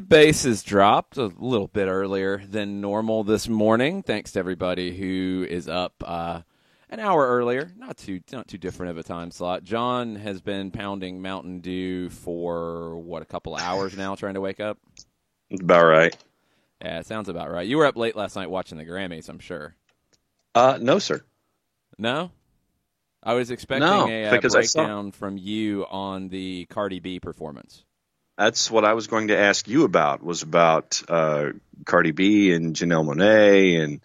Bases dropped a little bit earlier than normal this morning. Thanks to everybody who is up an hour earlier. Not too different of a time slot. John has been pounding Mountain Dew for a couple of hours now, trying to wake up. About right. Yeah, it sounds about right. You were up late last night watching the Grammys, I'm sure. No, sir. No? I was expecting a breakdown from you on the Cardi B performance. That's what I was going to ask you about, was about Cardi B and Janelle Monáe and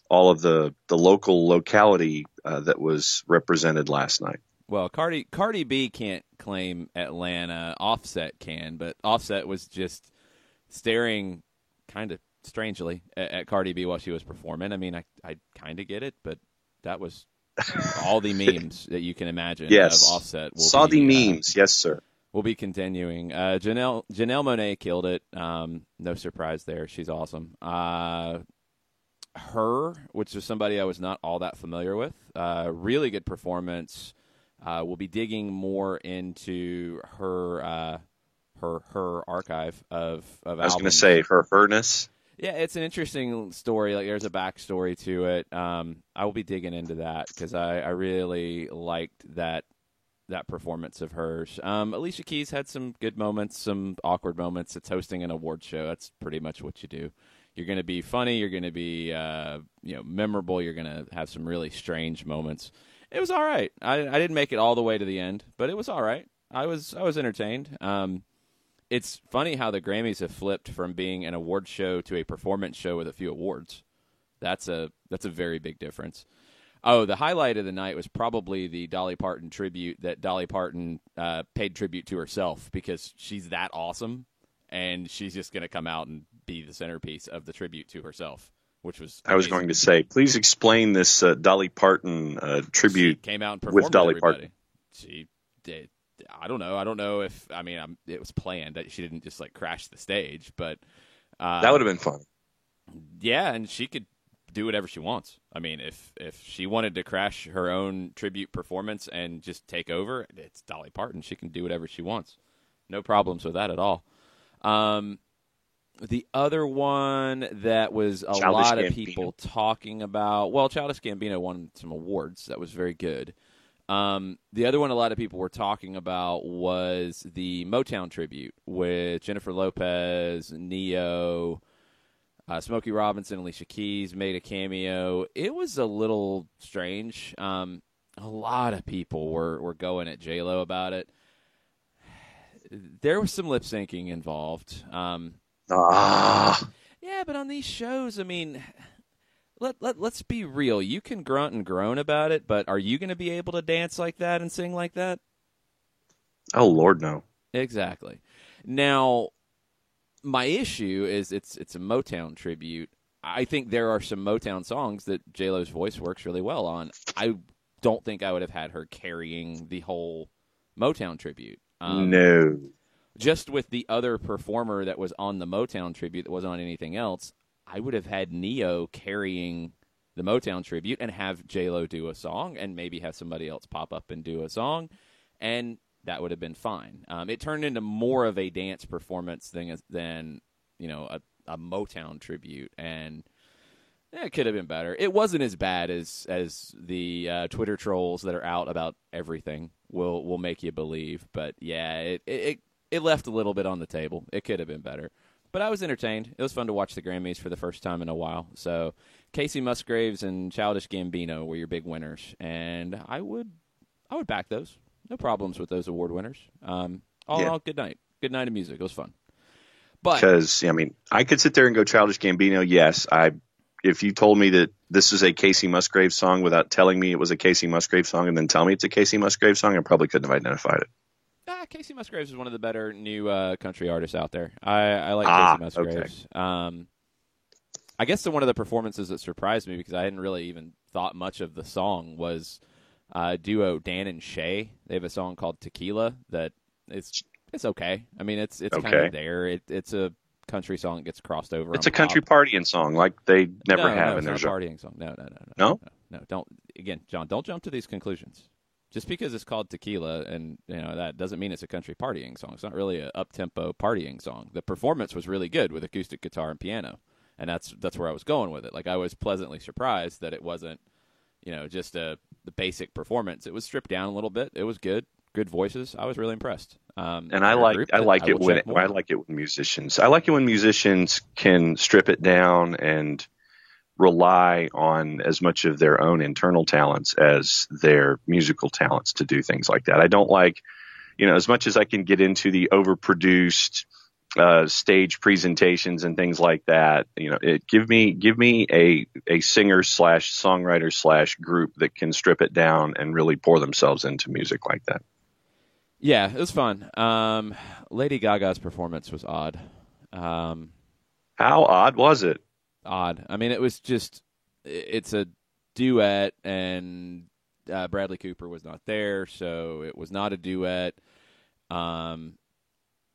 all of the locality that was represented last night. Well, Cardi B can't claim Atlanta. Offset can, but Offset was just staring kind of strangely at Cardi B while she was performing. I mean, I kind of get it, but that was all the memes that you can imagine of Offset. Saw the memes, yes, sir. We'll be continuing. Janelle Monáe killed it. No surprise there. She's awesome. Her, which is somebody I was not all that familiar with, really good performance. We'll be digging more into her archive of albums. I was going to say herness. Yeah, it's an interesting story. Like, there's a backstory to it. I will be digging into that because I really liked that performance of hers. Alicia Keys had some good moments, some awkward moments. It's hosting an award show. That's pretty much what you do. You're going to be funny. You're going to be memorable. You're going to have some really strange moments. It was all right. I didn't make it all the way to the end, but it was all right. I was entertained. It's funny how the Grammys have flipped from being an award show to a performance show with a few awards. That's a very big difference. Oh, the highlight of the night was probably the Dolly Parton tribute that Dolly Parton paid tribute to herself because she's that awesome, and she's just going to come out and be the centerpiece of the tribute to herself, which was amazing. I was going to say, please explain this Dolly Parton tribute. She came out and performed with Dolly with everybody. Parton. She did. I don't know if it was planned that she didn't just like crash the stage, but that would have been fun. Yeah, and she could do whatever she wants. I mean, if she wanted to crash her own tribute performance and just take over, it's Dolly Parton. She can do whatever she wants. No problems with that at all. The other one that was a lot of people talking about, well, Childish Gambino won some awards. That was very good. The other one a lot of people were talking about was the Motown tribute with Jennifer Lopez, Ne-Yo, Smokey Robinson, Alicia Keys made a cameo. It was a little strange. A lot of people were going at J-Lo about it. There was some lip syncing involved. Yeah, but on these shows, I mean, let's be real. You can grunt and groan about it, but are you going to be able to dance like that and sing like that? Oh, Lord, no. Exactly. Now, my issue is it's a Motown tribute. I think there are some Motown songs that J-Lo's voice works really well on. I don't think I would have had her carrying the whole Motown tribute. No. Just with the other performer that was on the Motown tribute that wasn't on anything else, I would have had Ne-Yo carrying the Motown tribute and have J-Lo do a song and maybe have somebody else pop up and do a song, and that would have been fine. It turned into more of a dance performance thing than a Motown tribute, and it could have been better. It wasn't as bad as the Twitter trolls that are out about everything will make you believe. But yeah, it left a little bit on the table. It could have been better. But I was entertained. It was fun to watch the Grammys for the first time in a while. So Casey Musgraves and Childish Gambino were your big winners, and I would back those. No problems with those award winners. All in all, good night. Good night of music. It was fun. Because, I could sit there and go Childish Gambino, yes. If you told me that this is a Casey Musgraves song without telling me it was a Casey Musgraves song and then tell me it's a Casey Musgraves song, I probably couldn't have identified it. Casey Musgraves is one of the better new country artists out there. I like Casey Musgraves. Okay. I guess one of the performances that surprised me because I hadn't really even thought much of the song was duo Dan and Shay. They have a song called Tequila that it's okay. I mean, it's Okay. kind of there. It's a country song that gets crossed over. It's a country partying song like they never have in their it's not a partying song. No. No? No, don't. Again, John, don't jump to these conclusions. Just because it's called Tequila and that doesn't mean it's a country partying song. It's not really a up-tempo partying song. The performance was really good with acoustic guitar and piano. And that's where I was going with it. Like I was pleasantly surprised that it wasn't, just the basic performance. It was stripped down a little bit. It was good voices. I was really impressed. And I like it when musicians can strip it down and rely on as much of their own internal talents as their musical talents to do things like that. I don't like, as much as I can get into the overproduced stage presentations and things like that, give me a singer / songwriter / group that can strip it down and really pour themselves into music like that. Yeah, it was fun. Lady Gaga's performance was odd. How odd was it? Odd. I mean, it was just, it's a duet, and Bradley Cooper was not there, so it was not a duet.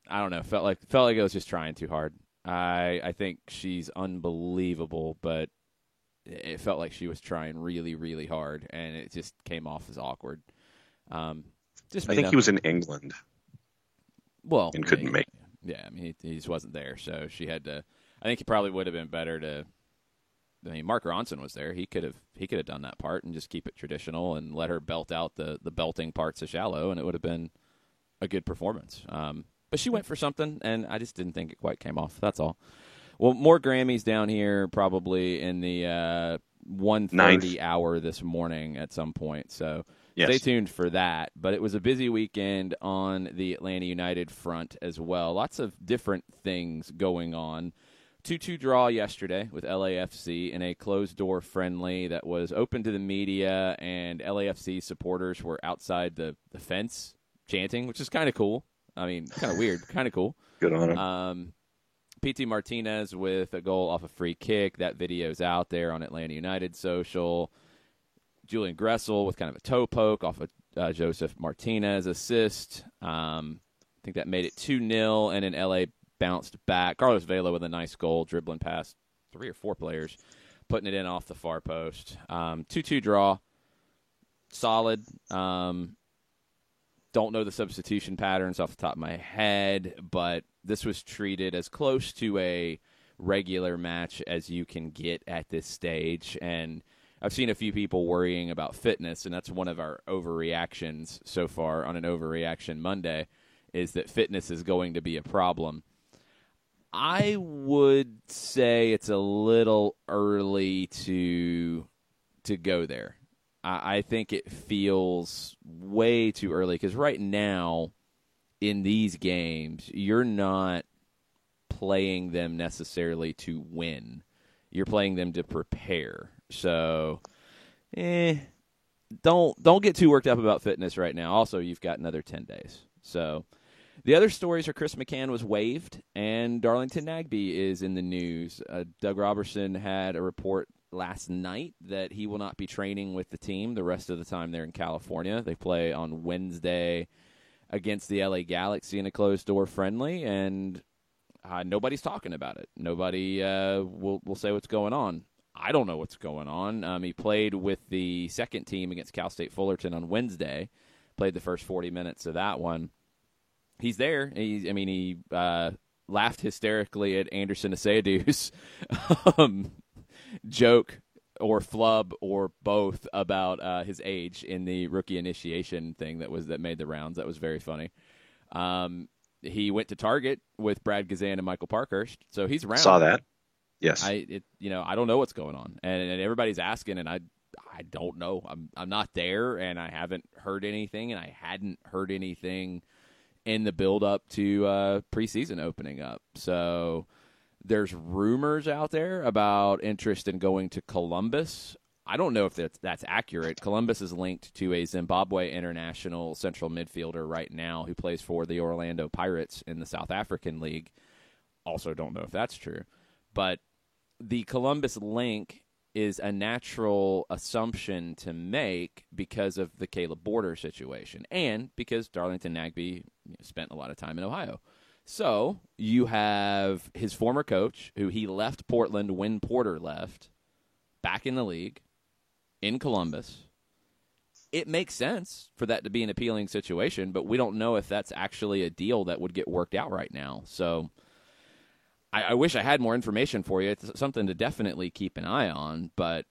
I don't know. Felt like it was just trying too hard. I think she's unbelievable, but it felt like she was trying really, really hard, and it just came off as awkward. I think he was in England. Well, and couldn't make. Yeah, I mean, he just wasn't there, so she had to. I think it probably would have been better to. I mean, Mark Ronson was there. He could have done that part and just keep it traditional and let her belt out the belting parts of Shallow, and it would have been a good performance. But she went for something, and I just didn't think it quite came off. That's all. Well, more Grammys down here probably in the 1:30 hour this morning at some point. So Stay tuned for that. But it was a busy weekend on the Atlanta United front as well. Lots of different things going on. 2-2 draw yesterday with LAFC in a closed-door friendly that was open to the media, and LAFC supporters were outside the fence chanting, which is kind of cool. I mean, kind of weird, kind of cool. Good on him. P.T. Martinez with a goal off a free kick. That video's out there on Atlanta United social. Julian Gressel with kind of a toe poke off of Joseph Martinez assist. I think that made it 2-0, and then L.A. bounced back. Carlos Vela with a nice goal, dribbling past 3 or 4 players, putting it in off the far post. 2-2 draw. Solid. Don't know the substitution patterns off the top of my head, but this was treated as close to a regular match as you can get at this stage. And I've seen a few people worrying about fitness, and that's one of our overreactions so far on an Overreaction Monday, is that fitness is going to be a problem. I would say it's a little early to go there. I think it feels way too early because right now in these games, you're not playing them necessarily to win. You're playing them to prepare. So, don't get too worked up about fitness right now. Also, you've got another 10 days. So, the other stories are Chris McCann was waived, and Darlington Nagbe is in the news. Doug Robertson had a report last night that he will not be training with the team the rest of the time they're in California. They play on Wednesday against the LA Galaxy in a closed-door friendly, and nobody's talking about it. Nobody will say what's going on. I don't know what's going on. He played with the second team against Cal State Fullerton on Wednesday, played the first 40 minutes of that one. He's there. He laughed hysterically at Anderson Asaidu's joke or flub or both about his age in the rookie initiation thing that made the rounds. That was very funny. He went to Target with Brad Gazan and Michael Parkhurst, so he's around. Saw that. Yes. I don't know what's going on, and everybody's asking, and I don't know. I'm not there, and I haven't heard anything, and I hadn't heard anything in the build up to preseason opening up. So there's rumors out there about interest in going to Columbus. I don't know if that's accurate. Columbus is linked to a Zimbabwe international central midfielder right now who plays for the Orlando Pirates in the South African League. Also don't know if that's true. But the Columbus link is a natural assumption to make because of the Caleb Border situation and because Darlington Nagbe spent a lot of time in Ohio. So you have his former coach, who he left Portland when Porter left, back in the league in Columbus. It makes sense for that to be an appealing situation, but we don't know if that's actually a deal that would get worked out right now. So I wish I had more information for you. It's something to definitely keep an eye on, but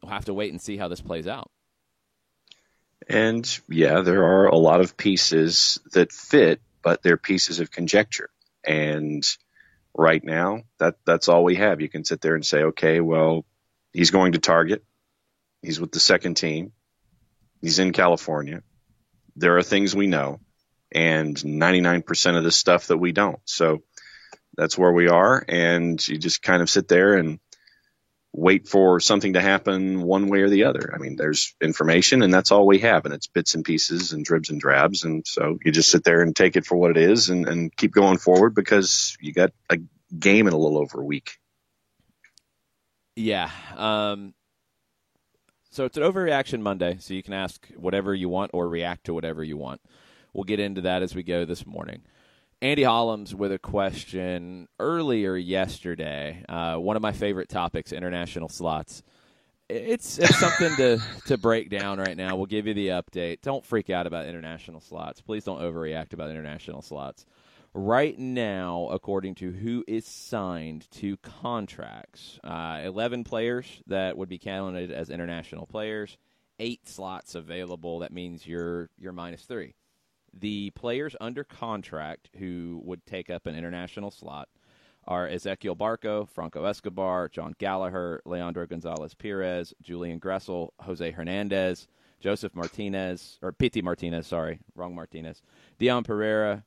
we'll have to wait and see how this plays out. And, yeah, there are a lot of pieces that fit, but they're pieces of conjecture. And right now, that's all we have. You can sit there and say, okay, well, he's going to Target. He's with the second team. He's in California. There are things we know, and 99% of the stuff that we don't. So that's where we are, and you just kind of sit there and wait for something to happen one way or the other. I mean, there's information, and that's all we have, and it's bits and pieces and dribs and drabs, and so you just sit there and take it for what it is and keep going forward because you got a game in a little over a week. Yeah. So it's an Overreaction Monday, so you can ask whatever you want or react to whatever you want. We'll get into that as we go this morning. Andy Hollums with a question earlier yesterday. One of my favorite topics, international slots. It's something to break down right now. We'll give you the update. Don't freak out about international slots. Please don't overreact about international slots. Right now, according to who is signed to contracts, 11 players that would be counted as international players, 8 slots available. That means you're -3. The players under contract who would take up an international slot are Ezequiel Barco, Franco Escobar, John Gallagher, Leandro Gonzalez-Pirez, Julian Gressel, Jose Hernandez, Joseph Martinez, or Pity Martinez, sorry, wrong Martinez, Dion Pereira,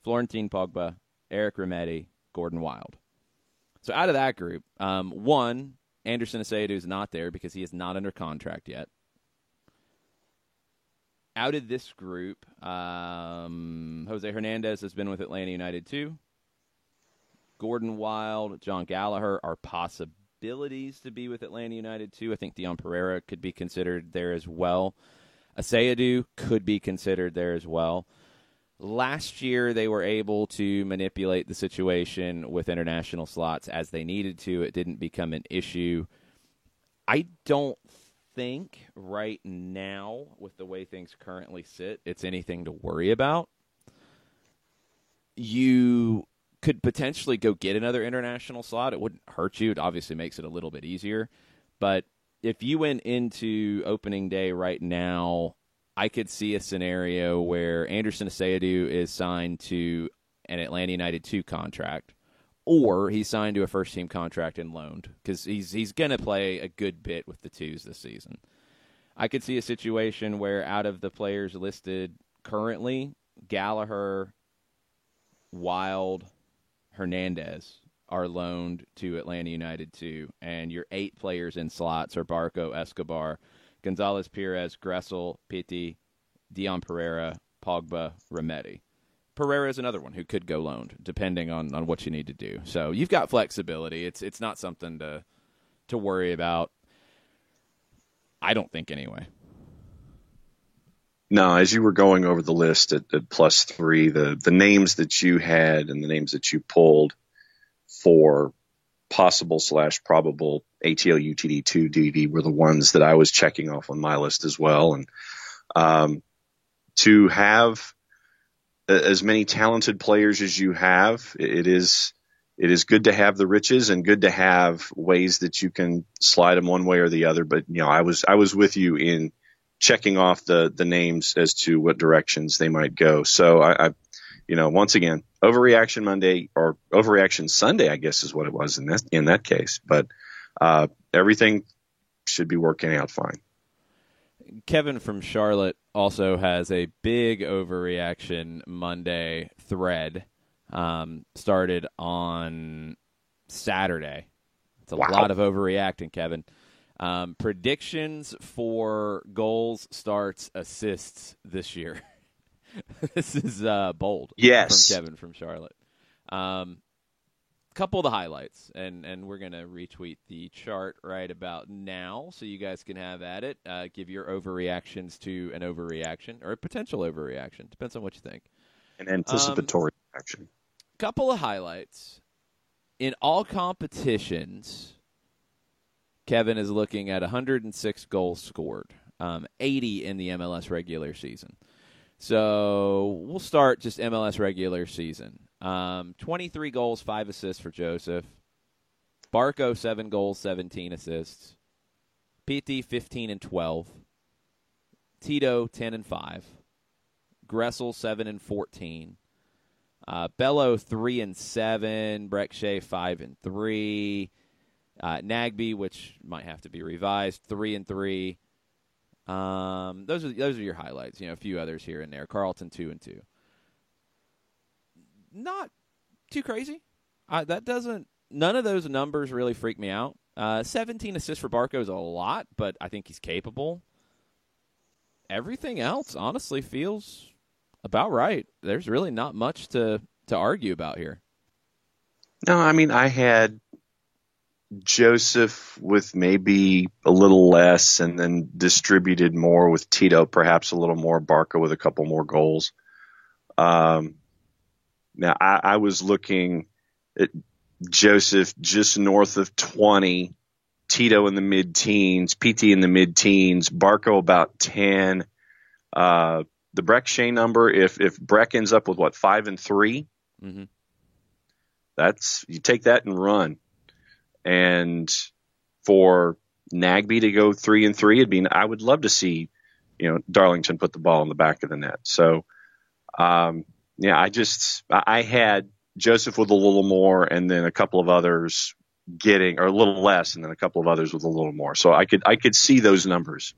Florentin Pogba, Eric Remedi, Gordon Wild. So out of that group, one, Anderson Asiedu is not there because he is not under contract yet. Out of this group, Jose Hernandez has been with Atlanta United too. Gordon Wild, John Gallagher are possibilities to be with Atlanta United too. I think Dion Pereira could be considered there as well. Asiedu could be considered there as well. Last year, they were able to manipulate the situation with international slots as they needed to. It didn't become an issue. I don't think right now, with the way things currently sit, it's anything to worry about. You could potentially go get another international slot. It wouldn't hurt you. It obviously makes it a little bit easier. But if you went into opening day right now, I could see a scenario where Anderson Asiedu is signed to an Atlanta United 2 contract, or he's signed to a first-team contract and loaned, because he's going to play a good bit with the 2s this season. I could see a situation where out of the players listed currently, Gallagher, Wild, Hernandez are loaned to Atlanta United 2, and your 8 players in slots are Barco, Escobar, Gonzalez-Pirez, Gressel, Pity, Dion Pereira, Pogba, Remedi. Pereira is another one who could go loaned, depending on what you need to do. So you've got flexibility. It's not something to worry about. I don't think anyway. No, as you were going over the list at +3, the names that you had and the names that you pulled for possible/probable ATL UTD2 DD were the ones that I was checking off on my list as well. And to have as many talented players as you have, it is good to have the riches and good to have ways that you can slide them one way or the other. But I was with you in checking off the names as to what directions they might go. So I once again, Overreaction Monday or Overreaction Sunday, I guess is what it was in that case. But everything should be working out fine. Kevin from Charlotte also has a big Overreaction Monday thread started on Saturday. It's a lot of overreacting, Kevin. Predictions for goals, starts, assists this year. This is bold. Yes. From Kevin from Charlotte. couple of the highlights, and we're going to retweet the chart right about now so you guys can have at it. Give your overreactions to an overreaction or a potential overreaction. Depends on what you think. An anticipatory action. Couple of highlights. In all competitions, Kevin is looking at 106 goals scored, 80 in the MLS regular season. So we'll start just MLS regular season. 23 goals, 5 assists for Joseph. Barco, 7 goals, 17 assists. PT, 15 and 12. Tito, 10 and 5. Gressel, 7 and 14. Bello, 3 and 7. Breck Shea, 5 and 3. Nagby, which might have to be revised, 3 and 3. Those are your highlights. A few others here and there. Carlton, 2 and 2. Not too crazy. None of those numbers really freak me out. 17 assists for Barco is a lot, but I think he's capable. Everything else, honestly, feels about right. There's really not much to argue about here. No, I mean, I had Joseph with maybe a little less and then distributed more with Tito, perhaps a little more, Barca with a couple more goals. Now, I was looking at Joseph just north of 20, Tito in the mid-teens, PT in the mid-teens, Barco about 10. The Breck Shea number, if Breck ends up with, 5 and 3, mm-hmm. You take that and run. And for Nagby to go 3 and 3, I would love to see, Darlington put the ball in the back of the net. So, I had Joseph with a little more and then a couple of others or a little less and then a couple of others with a little more. So I could see those numbers.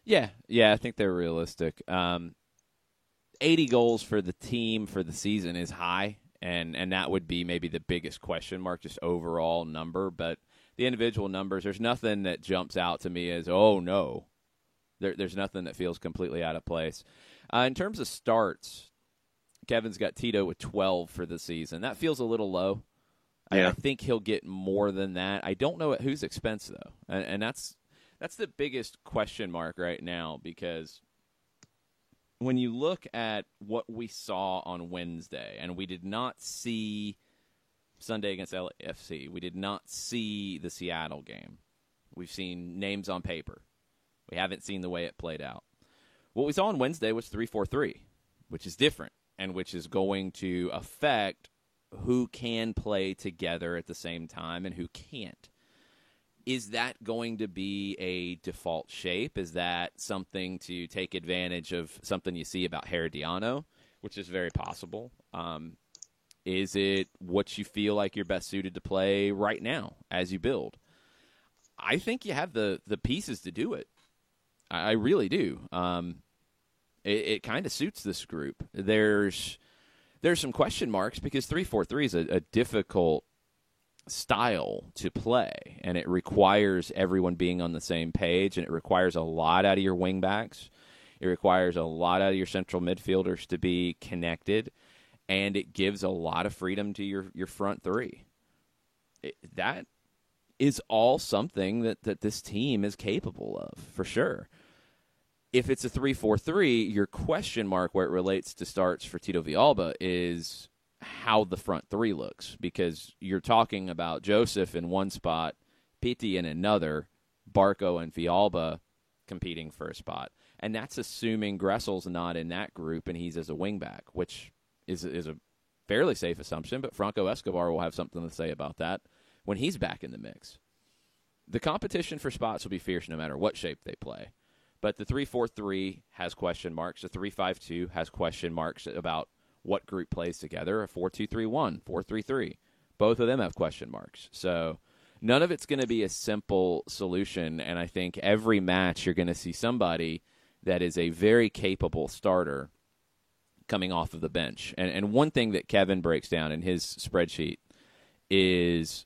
Yeah, I think they're realistic. 80 goals for the team for the season is high, and that would be maybe the biggest question mark, just overall number. But the individual numbers, there's nothing that jumps out to me as, oh, no. There's nothing that feels completely out of place. In terms of starts, Kevin's got Tito with 12 for the season. That feels a little low. Yeah. I think he'll get more than that. I don't know at whose expense, though. And that's the biggest question mark right now, because when you look at what we saw on Wednesday, and we did not see Sunday against LAFC, we did not see the Seattle game. We've seen names on paper. We haven't seen the way it played out. What we saw on Wednesday was 3-4-3, which is different and which is going to affect who can play together at the same time and who can't. Is that going to be a default shape? Is that something to take advantage of something you see about Herediano, which is very possible? Is it what you feel like you're best suited to play right now as you build? I think you have the pieces to do it. I really do. It kind of suits this group. There's some question marks because 3-4-3 is a difficult style to play, and it requires everyone being on the same page, and it requires a lot out of your wingbacks. It requires a lot out of your central midfielders to be connected, and it gives a lot of freedom to your front three. That is all something that this team is capable of, for sure. If it's a 3-4-3, your question mark where it relates to starts for Tito Villalba is how the front three looks, because you're talking about Joseph in one spot, Pitti in another, Barco and Villalba competing for a spot. And that's assuming Gressel's not in that group and he's as a wingback, which is a fairly safe assumption, but Franco Escobar will have something to say about that when he's back in the mix. The competition for spots will be fierce no matter what shape they play. But the 3-4-3 has question marks. The 3-5-2 has question marks about what group plays together. A 4-2-3-1, 4-3-3. Both of them have question marks. So none of it's going to be a simple solution, and I think every match you're going to see somebody that is a very capable starter coming off of the bench. And one thing that Kevin breaks down in his spreadsheet is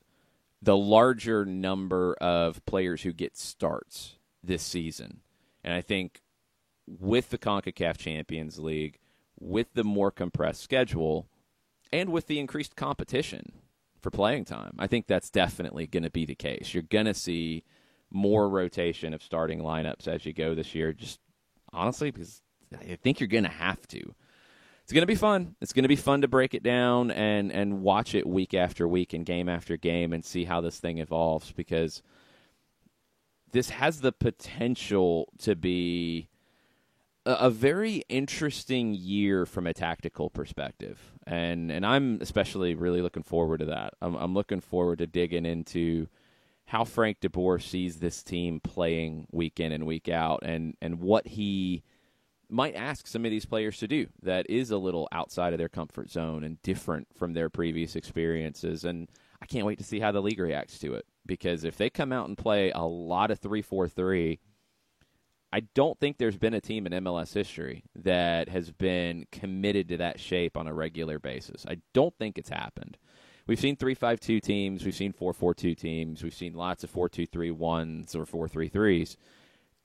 the larger number of players who get starts this season. And I think with the CONCACAF Champions League, with the more compressed schedule, and with the increased competition for playing time. I think that's definitely going to be the case. You're going to see more rotation of starting lineups as you go this year, just honestly, because I think you're going to have to. It's going to be fun. It's going to be fun to break it down and watch it week after week and game after game and see how this thing evolves, because this has the potential to be a very interesting year from a tactical perspective. And I'm especially really looking forward to that. I'm looking forward to digging into how Frank DeBoer sees this team playing week in and week out, and what he might ask some of these players to do that is a little outside of their comfort zone and different from their previous experiences. And I can't wait to see how the league reacts to it, because if they come out and play a lot of 3-4-3, I don't think there's been a team in MLS history that has been committed to that shape on a regular basis. I don't think it's happened. We've seen 3-5-2 teams. We've seen 4-4-2 teams. We've seen lots of 4-2-3-1s or 4-3-3s.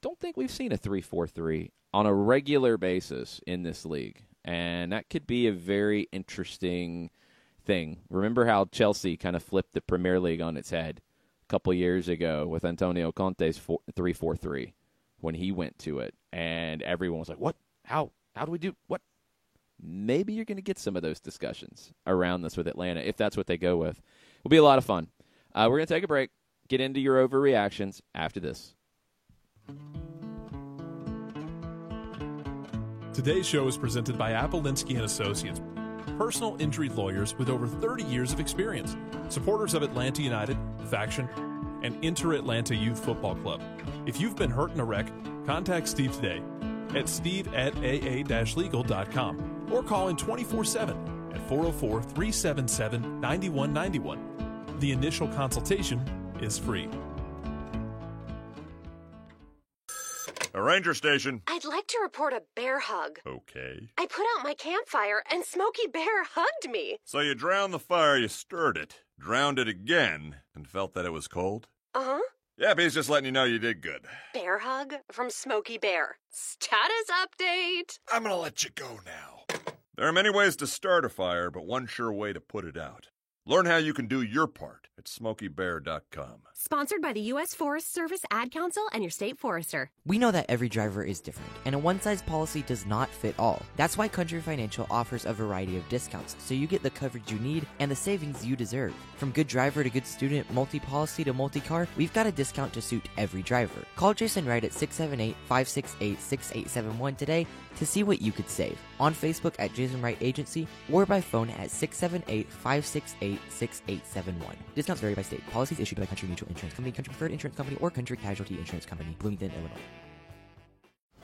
Don't think we've seen a 3-4-3 on a regular basis in this league. And that could be a very interesting thing. Remember how Chelsea kind of flipped the Premier League on its head a couple years ago with Antonio Conte's 3-4-3 when he went to it. And everyone was like, what? How do we do? What? Maybe you're going to get some of those discussions around this with Atlanta, if that's what they go with. It'll be a lot of fun. We're going to take a break, get into your overreactions after this. Today's show is presented by Appolinsky & Associates, personal injury lawyers with over 30 years of experience, supporters of Atlanta United, Faction, and Inter-Atlanta Youth Football Club. If you've been hurt in a wreck, contact Steve today at steve@aa-legal.com or call in 24/7 at 404-377-9191. The initial consultation is free. A ranger station. I'd like to report a bear hug. Okay. I put out my campfire and Smokey Bear hugged me. So you drowned the fire, you stirred it, drowned it again, and felt that it was cold? Uh-huh. Yeah, he's just letting you know you did good. Bear hug from Smokey Bear. Status update. I'm gonna let you go now. There are many ways to start a fire, but one sure way to put it out. Learn how you can do your part at SmokeyBear.com. Sponsored by the U.S. Forest Service, Ad Council, and your state forester. We know that every driver is different, and a one-size policy does not fit all. That's why Country Financial offers a variety of discounts, so you get the coverage you need and the savings you deserve. From good driver to good student, multi-policy to multi-car, we've got a discount to suit every driver. Call Jason Wright at 678-568-6871 today to see what you could save. On Facebook at Jason Wright Agency, or by phone at 678-568-6871. Discounts vary by state. Policies issued by Country Mutual Insurance Company, Country Preferred Insurance Company, or Country Casualty Insurance Company, Bloomington, Illinois.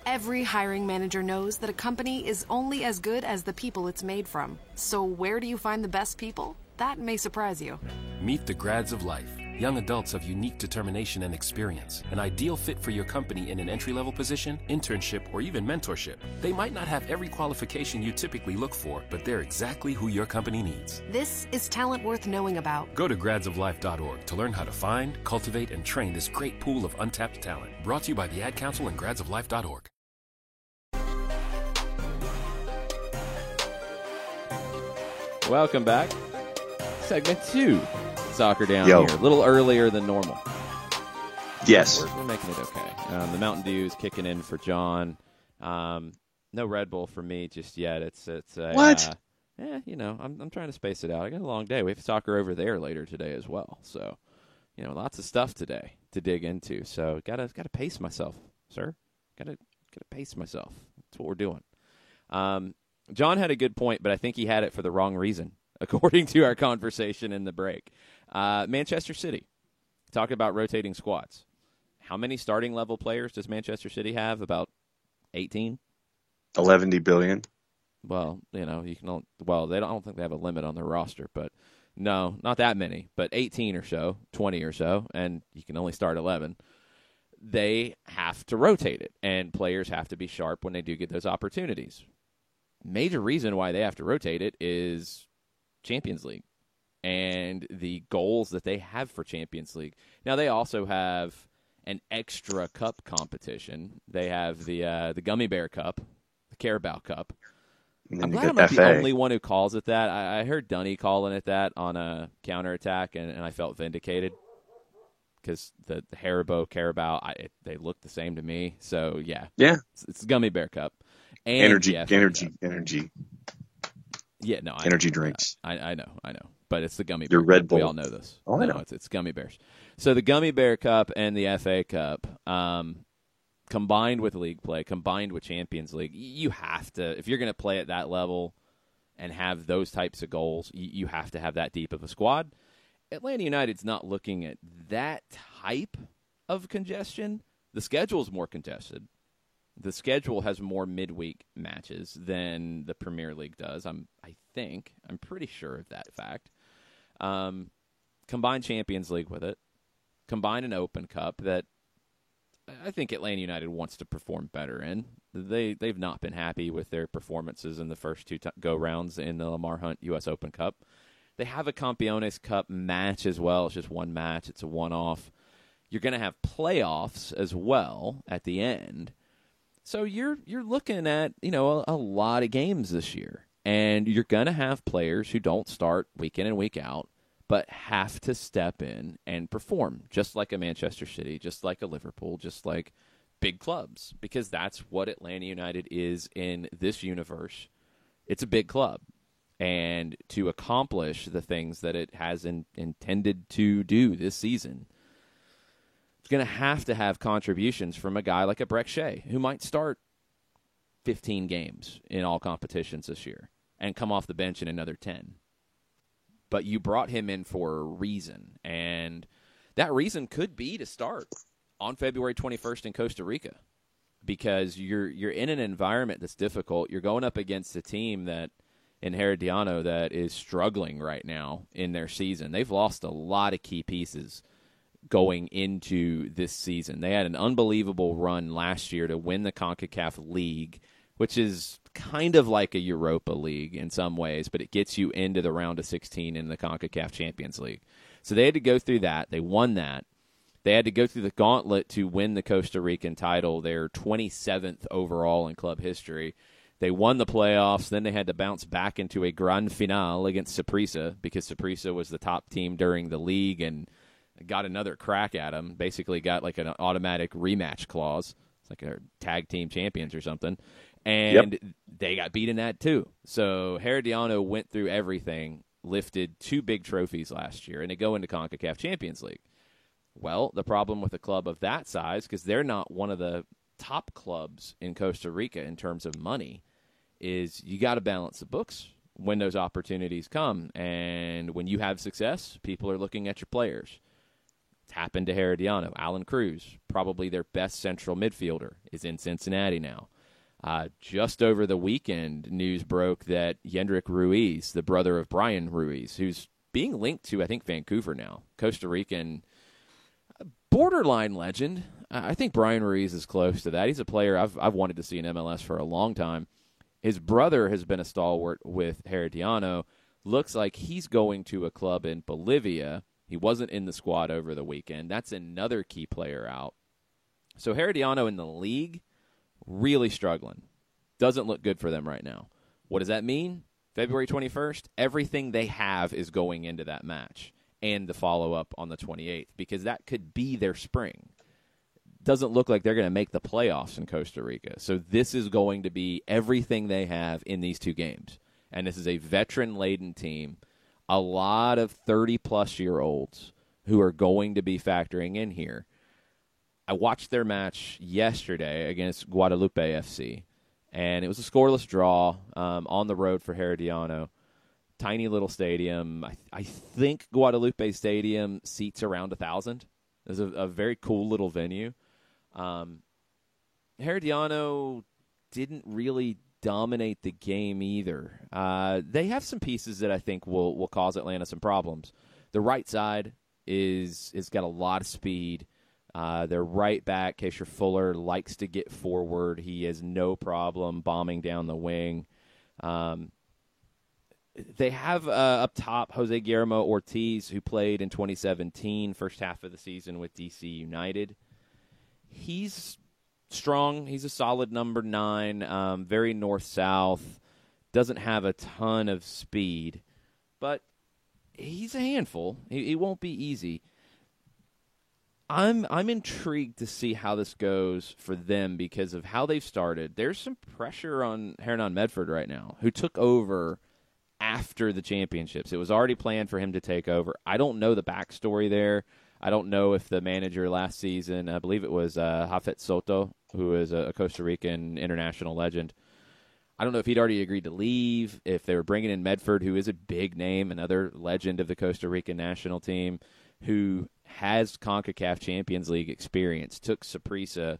Every hiring manager knows that a company is only as good as the people it's made from. So where do you find the best people? That may surprise you. Meet the grads of life. Young adults of unique determination and experience. An ideal fit for your company in an entry-level position, internship, or even mentorship. They might not have every qualification you typically look for, but they're exactly who your company needs. This is talent worth knowing about. Go to gradsoflife.org to learn how to find, cultivate, and train this great pool of untapped talent. Brought to you by the Ad Council and gradsoflife.org. Welcome back. Segment 2. Soccer down Yo. here. A little earlier than normal. Yes. We're making it okay. The Mountain Dew is kicking in for John. No Red Bull for me just yet. It's a, What? I'm trying to space it out. I got a long day. We have soccer over there later today as well. So, lots of stuff today to dig into. So, gotta pace myself, sir. Gotta pace myself. That's what we're doing. John had a good point, but I think he had it for the wrong reason, according to our conversation in the break. Manchester City, talking about rotating squads. How many starting level players does Manchester City have? About 18? 11 billion. Well, I don't think they have a limit on their roster, but no, not that many, but 18 or so, 20 or so, and you can only start 11. They have to rotate it, and players have to be sharp when they do get those opportunities. Major reason why they have to rotate it is Champions League and the goals that they have for Champions League. Now, they also have an extra cup competition. They have the Gummy Bear Cup, the Carabao Cup, And then I'm you glad I'm got not FA. the only one who calls it that. I heard Dunny calling it that on a counterattack, and I felt vindicated because the Haribo, Carabao, they look the same to me. So, yeah. Yeah. It's Gummy Bear Cup. And Energy. Yeah, no, energy drinks. I know. But it's the Gummy Your Bear Red Cup. Bull. We all know this. Oh, I know. It's Gummy Bears. So the Gummy Bear Cup and the FA Cup, combined with league play, combined with Champions League, you have to, if you're going to play at that level and have those types of goals, you have to have that deep of a squad. Atlanta United's not looking at that type of congestion. The schedule's more congested. The schedule has more midweek matches than the Premier League does. I'm pretty sure of that fact. Combine Champions League with it. Combine an Open Cup that I think Atlanta United wants to perform better in. They've not been happy with their performances in the first two go-rounds in the Lamar Hunt U.S. Open Cup. They have a Campeones Cup match as well. It's just one match. It's a one-off. You're going to have playoffs as well at the end. So you're looking at, a lot of games this year. And you're going to have players who don't start week in and week out, but have to step in and perform, just like a Manchester City, just like a Liverpool, just like big clubs, because that's what Atlanta United is in this universe. It's a big club. And to accomplish the things that it has intended to do this season, it's going to have contributions from a guy like a Breck Shea, who might start 15 games in all competitions this year and come off the bench in another 10. But you brought him in for a reason, and that reason could be to start on February 21st in Costa Rica, because you're in an environment that's difficult. You're going up against a team that in Herediano that is struggling right now in their season. They've lost a lot of key pieces going into this season. They had an unbelievable run last year to win the CONCACAF League, which is kind of like a Europa League in some ways, but it gets you into the round of 16 in the CONCACAF Champions League. So they had to go through that. They won that. They had to go through the gauntlet to win the Costa Rican title, their 27th overall in club history. They won the playoffs. Then they had to bounce back into a grand finale against Saprissa, because Saprissa was the top team during the league and got another crack at them. Basically got like an automatic rematch clause. It's like a tag team champions or something. And They got beat in that too. So Herediano went through everything, lifted 2 big trophies last year, and they go into CONCACAF Champions League. Well, the problem with a club of that size, because they're not one of the top clubs in Costa Rica in terms of money, is you got to balance the books when those opportunities come. And when you have success, people are looking at your players. It's happened to Herediano. Alan Cruz, probably their best central midfielder, is in Cincinnati now. Just over the weekend, news broke that Yendrick Ruiz, the brother of Brian Ruiz, who's being linked to, I think, Vancouver now, Costa Rican borderline legend. I think Brian Ruiz is close to that. He's a player I've wanted to see in MLS for a long time. His brother has been a stalwart with Herediano. Looks like he's going to a club in Bolivia. He wasn't in the squad over the weekend. That's another key player out. So Herediano in the league, really struggling. Doesn't look good for them right now. What does that mean? February 21st, everything they have is going into that match and the follow-up on the 28th, because that could be their spring. Doesn't look like they're going to make the playoffs in Costa Rica. So this is going to be everything they have in these 2 games. And this is a veteran-laden team, a lot of 30-plus-year-olds who are going to be factoring in here. I watched their match yesterday against Guadalupe FC, and it was a scoreless draw on the road for Herediano. Tiny little stadium. I think Guadalupe Stadium seats around 1,000. It's a very cool little venue. Herediano didn't really dominate the game either. They have some pieces that I think will cause Atlanta some problems. The right side is got a lot of speed. Their right back, Kaysher Fuller, likes to get forward. He has no problem bombing down the wing. They have up top Jose Guillermo Ortiz, who played in 2017, first half of the season with DC United. He's strong. He's a solid number 9, very north-south, Doesn't have a ton of speed, but he's a handful. He won't be easy. I'm intrigued to see how this goes for them because of how they've started. There's some pressure on Hernan Medford right now, who took over after the championships. It was already planned for him to take over. I don't know the backstory there. I don't know if the manager last season, I believe it was Hafet Soto, who is a Costa Rican international legend. I don't know if he'd already agreed to leave, if they were bringing in Medford, who is a big name, another legend of the Costa Rican national team, who has CONCACAF Champions League experience, took Saprissa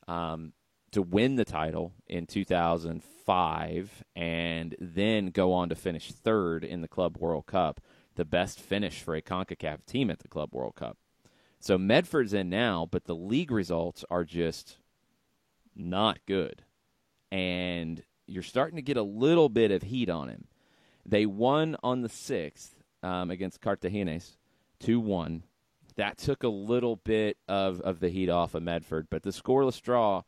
to win the title in 2005, and then go on to finish third in the Club World Cup, the best finish for a CONCACAF team at the Club World Cup. So Medford's in now, but the league results are just not good. And you're starting to get a little bit of heat on him. They won on the 6th against Cartaginés, 2-1. That took a little bit of the heat off of Medford. But the scoreless draw, I'm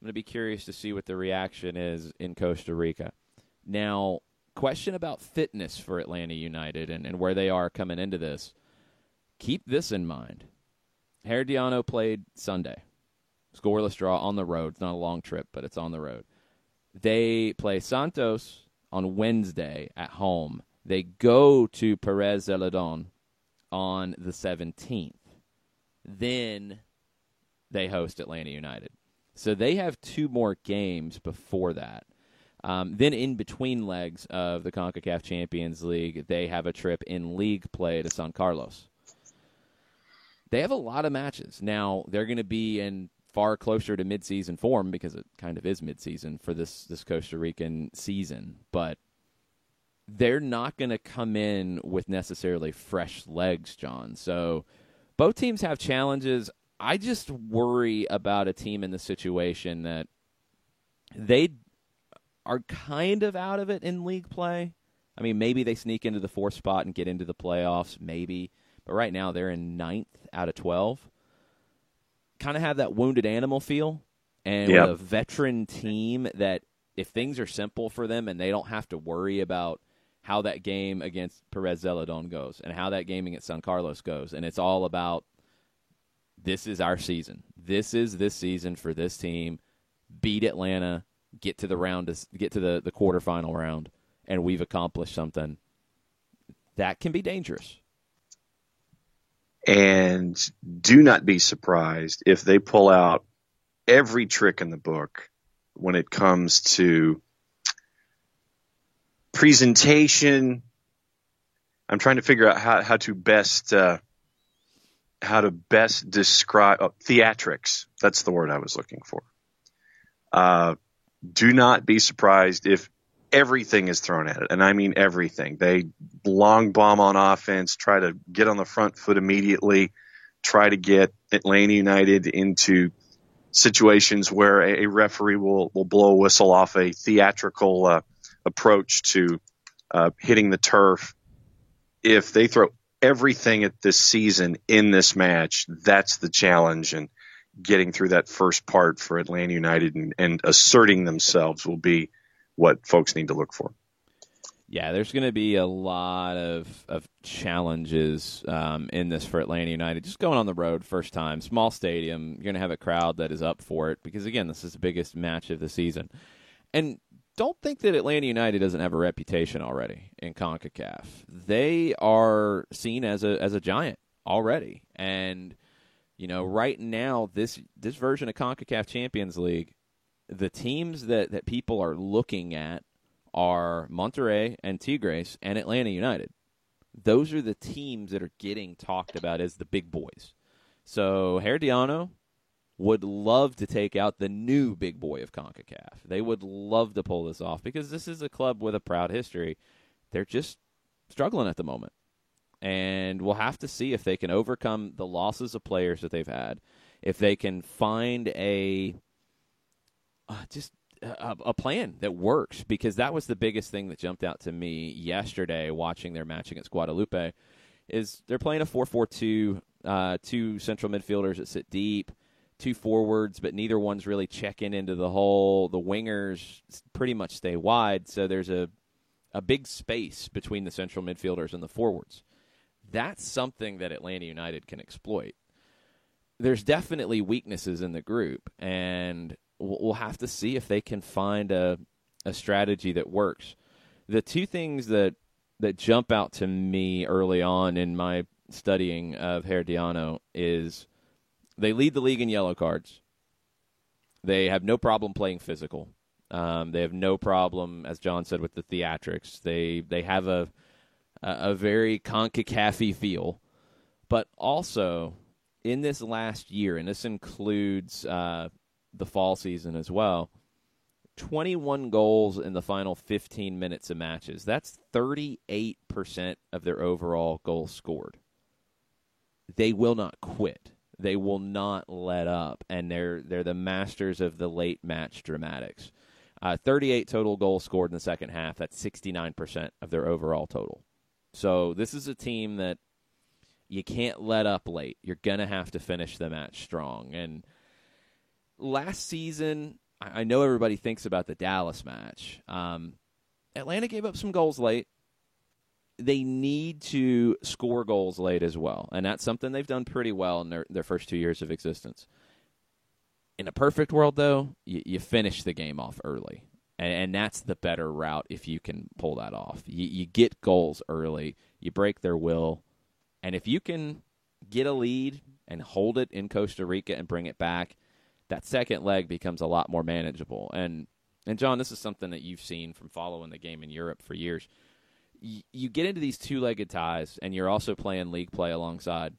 going to be curious to see what the reaction is in Costa Rica. Now, question about fitness for Atlanta United and where they are coming into this. Keep this in mind. Herediano played Sunday. Scoreless draw on the road. It's not a long trip, but it's on the road. They play Santos on Wednesday at home. They go to Perez Zeledon on the 17th. Then they host Atlanta United. So they have 2 more games before that. Then in between legs of the CONCACAF Champions League, they have a trip in league play to San Carlos. They have a lot of matches. Now, they're going to be in far closer to midseason form because it kind of is midseason for this Costa Rican season. But they're not going to come in with necessarily fresh legs, John. So both teams have challenges. I just worry about a team in the situation that they are kind of out of it in league play. I mean, maybe they sneak into the 4th spot and get into the playoffs, maybe. But right now they're in 9th out of 12. Kind of have that wounded animal feel. And with a veteran team that if things are simple for them and they don't have to worry about how that game against Perez Zeledon goes and how that game against San Carlos goes, and it's all about this is our season. This is this season for this team. Beat Atlanta, get to the quarterfinal round, and we've accomplished something. That can be dangerous. And do not be surprised if they pull out every trick in the book when it comes to presentation. I'm trying to figure out how to best describe theatrics. That's the word I was looking for. Do not be surprised if everything is thrown at it, and I mean everything. They long bomb on offense, try to get on the front foot immediately, try to get Atlanta United into situations where a referee will blow a whistle off a theatrical approach to hitting the turf. If they throw everything at this season in this match, that's the challenge, and getting through that first part for Atlanta United and asserting themselves will be what folks need to look for. Yeah, there's going to be a lot of challenges in this for Atlanta United. Just going on the road, first time, small stadium, you're going to have a crowd that is up for it because, again, this is the biggest match of the season. And don't think that Atlanta United doesn't have a reputation already in CONCACAF. They are seen as a giant already. And, you know, right now, this version of CONCACAF Champions League, the teams that people are looking at are Monterrey and Tigres and Atlanta United. Those are the teams that are getting talked about as the big boys. So Herediano would love to take out the new big boy of CONCACAF. They would love to pull this off because this is a club with a proud history. They're just struggling at the moment. And we'll have to see if they can overcome the losses of players that they've had, if they can find a plan that works, because that was the biggest thing that jumped out to me yesterday watching their match against Guadalupe, is they're playing a 4-4-2, 2 central midfielders that sit deep. two forwards, but neither one's really checking into the hole. The wingers pretty much stay wide, so there's a big space between the central midfielders and the forwards. That's something that Atlanta United can exploit. There's definitely weaknesses in the group, and we'll have to see if they can find a strategy that works. The two things that jump out to me early on in my studying of Herediano is they lead the league in yellow cards. They have no problem playing physical. They have no problem, as John said, with the theatrics. They have a very CONCACAF-y feel. But also, in this last year, and this includes the fall season as well, 21 goals in the final 15 minutes of matches. That's 38% of their overall goals scored. They will not quit. They will not let up, and they're the masters of the late match dramatics. 38 total goals scored in the second half. That's 69% of their overall total. So this is a team that you can't let up late. You're going to have to finish the match strong. And last season, I know everybody thinks about the Dallas match. Atlanta gave up some goals late. They need to score goals late as well, and that's something they've done pretty well in their first 2 years of existence. In a perfect world, though, you finish the game off early, and that's the better route if you can pull that off. You get goals early, you break their will, and if you can get a lead and hold it in Costa Rica and bring it back, that second leg becomes a lot more manageable. And John, this is something that you've seen from following the game in Europe for years. You get into these two-legged ties, and you're also playing league play alongside.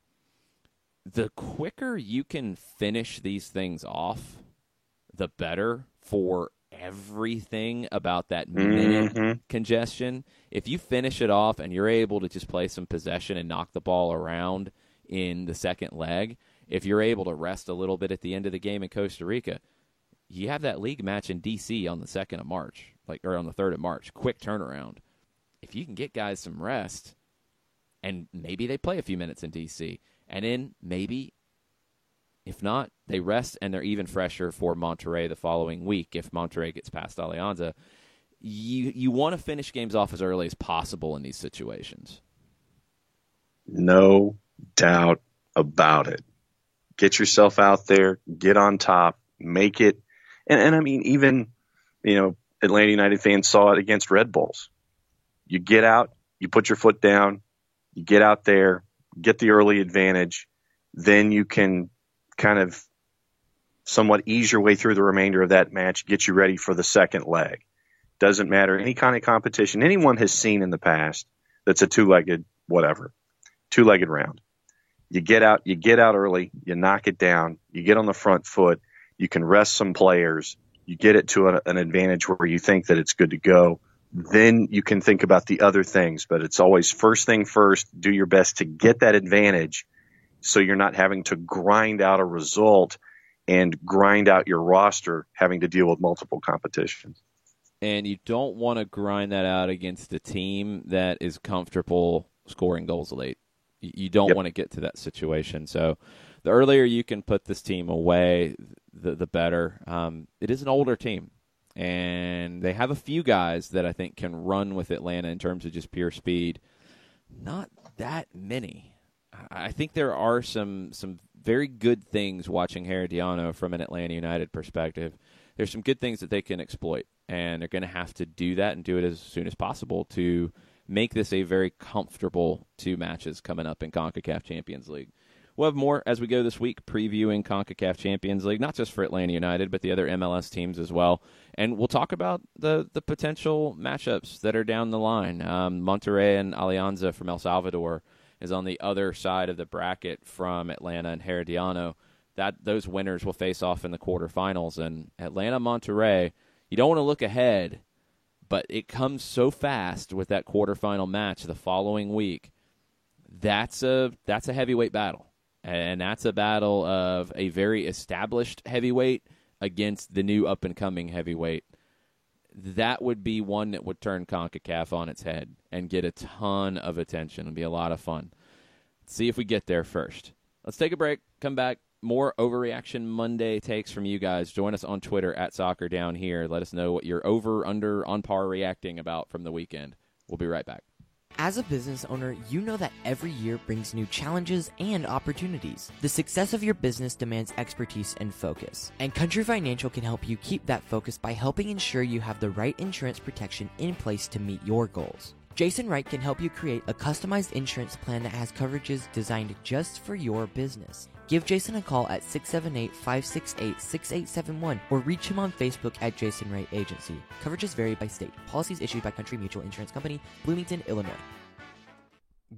The quicker you can finish these things off, the better for everything about that minute congestion. If you finish it off and you're able to just play some possession and knock the ball around in the second leg, if you're able to rest a little bit at the end of the game in Costa Rica, you have that league match in D.C. on the 2nd of March, or on the 3rd of March. Quick turnaround. If you can get guys some rest, and maybe they play a few minutes in D.C., and then maybe, if not, they rest and they're even fresher for Monterrey the following week if Monterrey gets past Alianza. You want to finish games off as early as possible in these situations. No doubt about it. Get yourself out there, get on top, make it. And I mean, even, Atlanta United fans saw it against Red Bulls. You get out, you put your foot down, you get out there, get the early advantage, then you can kind of somewhat ease your way through the remainder of that match, get you ready for the second leg. Doesn't matter. Any kind of competition anyone has seen in the past that's a two-legged round. You get out early, you knock it down, you get on the front foot, you can rest some players, you get it to an advantage where you think that it's good to go. Then you can think about the other things, but it's always first thing first, do your best to get that advantage so you're not having to grind out a result and grind out your roster having to deal with multiple competitions. And you don't want to grind that out against a team that is comfortable scoring goals late. You don't want to get to that situation. So the earlier you can put this team away, the better. It is an older team. And they have a few guys that I think can run with Atlanta in terms of just pure speed. Not that many. I think there are some very good things watching Herediano from an Atlanta United perspective. There's some good things that they can exploit, and they're going to have to do that and do it as soon as possible to make this a very comfortable 2 matches coming up in CONCACAF Champions League. We'll have more as we go this week previewing CONCACAF Champions League, not just for Atlanta United, but the other MLS teams as well. And we'll talk about the potential matchups that are down the line. Monterrey and Alianza from El Salvador is on the other side of the bracket from Atlanta and Herediano. Those winners will face off in the quarterfinals. And Atlanta-Monterrey, you don't want to look ahead, but it comes so fast with that quarterfinal match the following week. That's a heavyweight battle. And that's a battle of a very established heavyweight against the new up-and-coming heavyweight. That would be one that would turn CONCACAF on its head and get a ton of attention. It would be a lot of fun. Let's see if we get there first. Let's take a break, come back, more Overreaction Monday takes from you guys. Join us on Twitter at Soccer Down Here. Let us know what you're over, under, on par reacting about from the weekend. We'll be right back. As a business owner, you know that every year brings new challenges and opportunities. The success of your business demands expertise and focus. And Country Financial can help you keep that focus by helping ensure you have the right insurance protection in place to meet your goals. Jason Wright can help you create a customized insurance plan that has coverages designed just for your business. Give Jason a call at 678-568-6871 or reach him on Facebook at Jason Wright Agency. Coverages vary by state. Policies issued by Country Mutual Insurance Company, Bloomington, Illinois.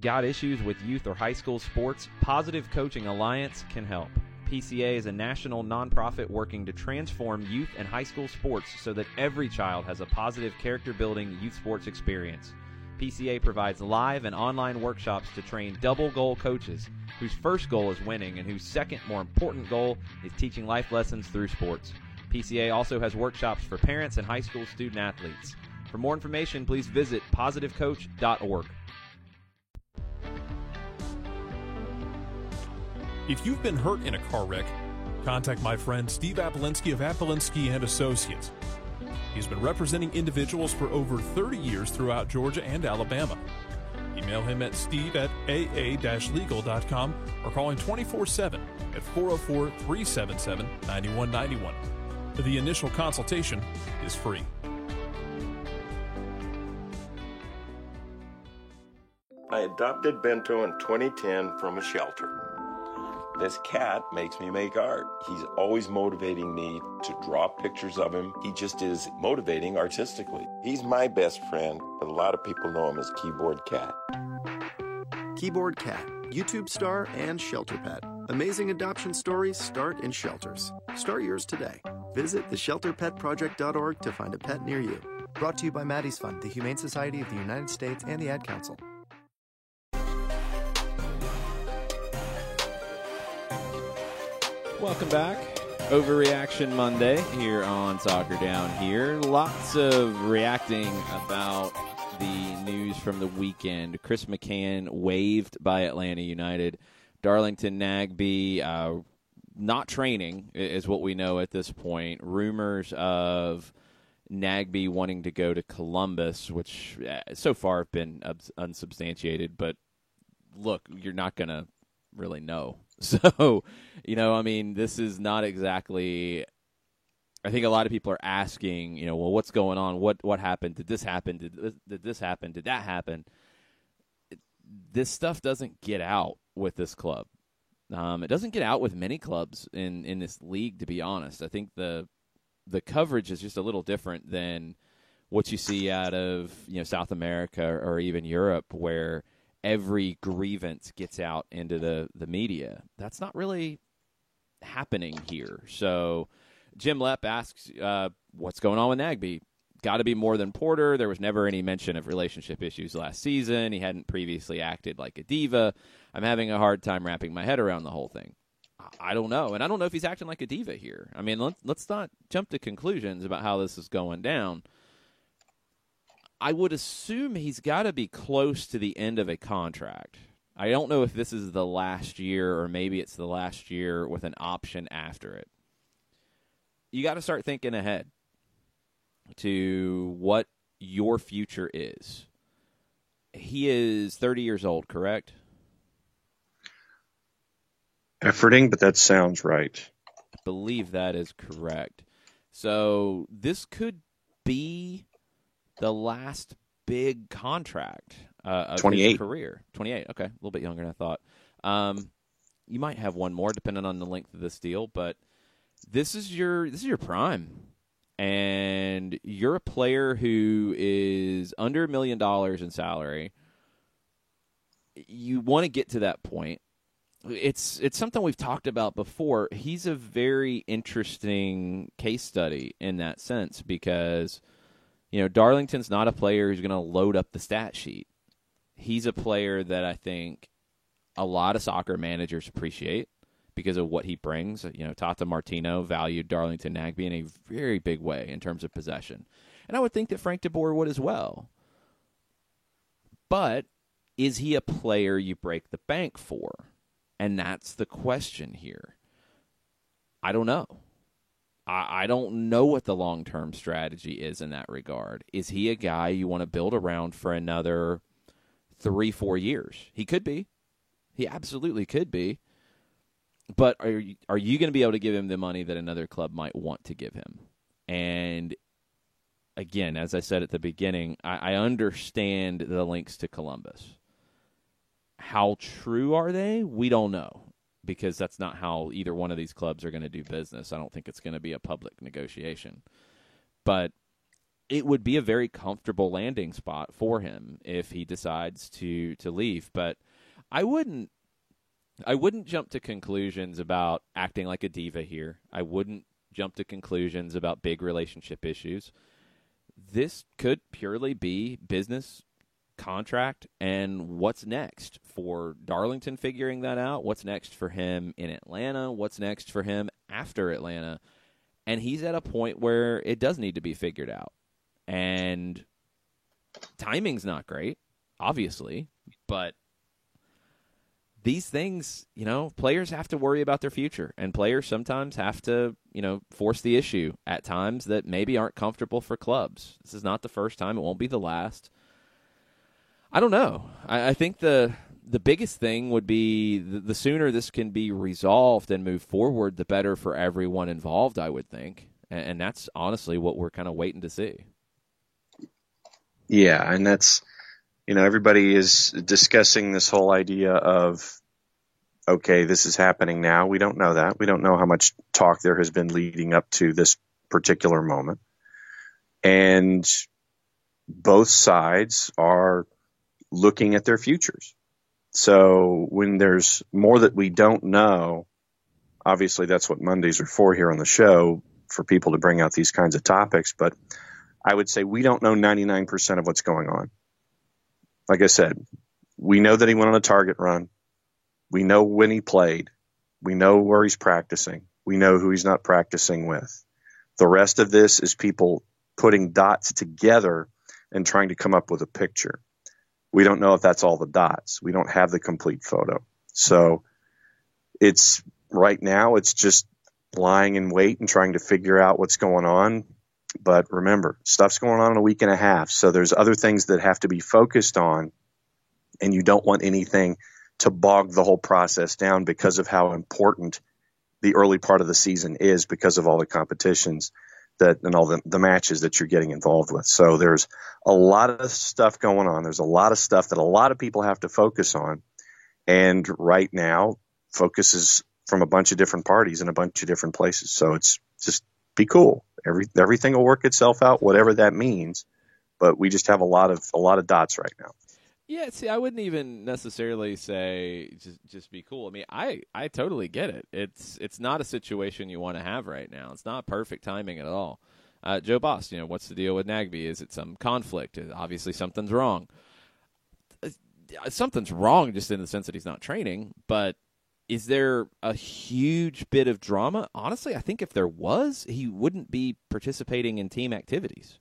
Got issues with youth or high school sports? Positive Coaching Alliance can help. PCA is a national nonprofit working to transform youth and high school sports so that every child has a positive character-building youth sports experience. PCA provides live and online workshops to train double-goal coaches whose first goal is winning and whose second, more important goal is teaching life lessons through sports. PCA also has workshops for parents and high school student-athletes. For more information, please visit positivecoach.org. If you've been hurt in a car wreck, contact my friend Steve Apolinsky of Apolinsky & Associates. He's been representing individuals for over 30 years throughout Georgia and Alabama. Email him at steve@aa-legal.com or call him 24/7 at 404-377-9191. The initial consultation is free. I adopted Bento in 2010 from a shelter. This cat makes me make art. He's always motivating me to draw pictures of him. He just is motivating artistically. He's my best friend, but a lot of people know him as Keyboard Cat. Keyboard Cat, YouTube star and shelter pet. Amazing adoption stories start in shelters. Start yours today. Visit theshelterpetproject.org to find a pet near you. Brought to you by Maddie's Fund, the Humane Society of the United States, and the Ad Council. Welcome back. Overreaction Monday here on Soccer Down Here. Lots of reacting about the news from the weekend. Chris McCann waived by Atlanta United. Darlington Nagbe not training is what we know at this point. Rumors of Nagbe wanting to go to Columbus, which so far have been unsubstantiated. But look, you're not going to really know. So, this is not exactly – I think a lot of people are asking, well, what's going on? What happened? Did this happen? Did this happen? Did that happen? This stuff doesn't get out with this club. It doesn't get out with many clubs in this league, to be honest. I think the coverage is just a little different than what you see out of South America or even Europe, where – every grievance gets out into the media. That's not really happening here. So Jim Lepp asks, what's going on with Nagbe? Got to be more than Porter. There was never any mention of relationship issues last season. He hadn't previously acted like a diva. I'm having a hard time wrapping my head around the whole thing. I don't know. And I don't know if he's acting like a diva here. I mean, let's not jump to conclusions about how this is going down. I would assume he's got to be close to the end of a contract. I don't know if this is the last year or maybe it's the last year with an option after it. You got to start thinking ahead to what your future is. He is 30 years old, correct? Efforting, but that sounds right. I believe that is correct. So this could be the last big contract of 28. His career. 28, okay. A little bit younger than I thought. You might have one more depending on the length of this deal, but this is your prime. And you're a player who is under $1 million in salary. You want to get to that point. It's something we've talked about before. He's a very interesting case study in that sense because Darlington's not a player who's going to load up the stat sheet. He's a player that I think a lot of soccer managers appreciate because of what he brings. Tata Martino valued Darlington Nagbe in a very big way in terms of possession. And I would think that Frank de Boer would as well. But is he a player you break the bank for? And that's the question here. I don't know. I don't know what the long-term strategy is in that regard. Is he a guy you want to build around for another 3-4 years? He could be. He absolutely could be. But are you going to be able to give him the money that another club might want to give him? And again, as I said at the beginning, I understand the links to Columbus. How true are they? We don't know, because that's not how either one of these clubs are going to do business. I don't think it's going to be a public negotiation. But it would be a very comfortable landing spot for him if he decides to leave. But I wouldn't jump to conclusions about acting like a diva here. I wouldn't jump to conclusions about big relationship issues. This could purely be business, contract, and what's next for Darlington figuring that out, what's next for him in Atlanta, what's next for him after Atlanta. And he's at a point where it does need to be figured out. And timing's not great, obviously, but these things, players have to worry about their future, and players sometimes have to, force the issue at times that maybe aren't comfortable for clubs. This is not the first time. It won't be the last. I don't know. I think the biggest thing would be the sooner this can be resolved and move forward, the better for everyone involved, I would think. And that's honestly what we're kind of waiting to see. Yeah, and that's, everybody is discussing this whole idea of, okay, this is happening now. We don't know that. We don't know how much talk there has been leading up to this particular moment. And both sides are looking at their futures. So when there's more that we don't know, obviously that's what Mondays are for here on the show, for people to bring out these kinds of topics. But I would say we don't know 99% of what's going on. Like I said, we know that he went on a target run. We know when he played. We know where he's practicing. We know who he's not practicing with. The rest of this is people putting dots together and trying to come up with a picture. We don't know if that's all the dots. We don't have the complete photo. So right now it's just lying in wait and trying to figure out what's going on. But remember, stuff's going on in a week and a half. So there's other things that have to be focused on, and you don't want anything to bog the whole process down because of how important the early part of the season is, because of all the competitions and all the matches that you're getting involved with. So there's a lot of stuff going on. There's a lot of stuff that a lot of people have to focus on. And right now, focus is from a bunch of different parties in a bunch of different places. So it's just be cool. Everything will work itself out, whatever that means. But we just have a lot of dots right now. Yeah, see, I wouldn't even necessarily say just be cool. I mean, I totally get it. It's not a situation you want to have right now. It's not perfect timing at all. Joe Boss, what's the deal with Nagbe? Is it some conflict? Obviously, something's wrong. Something's wrong just in the sense that he's not training, but is there a huge bit of drama? Honestly, I think if there was, he wouldn't be participating in team activities.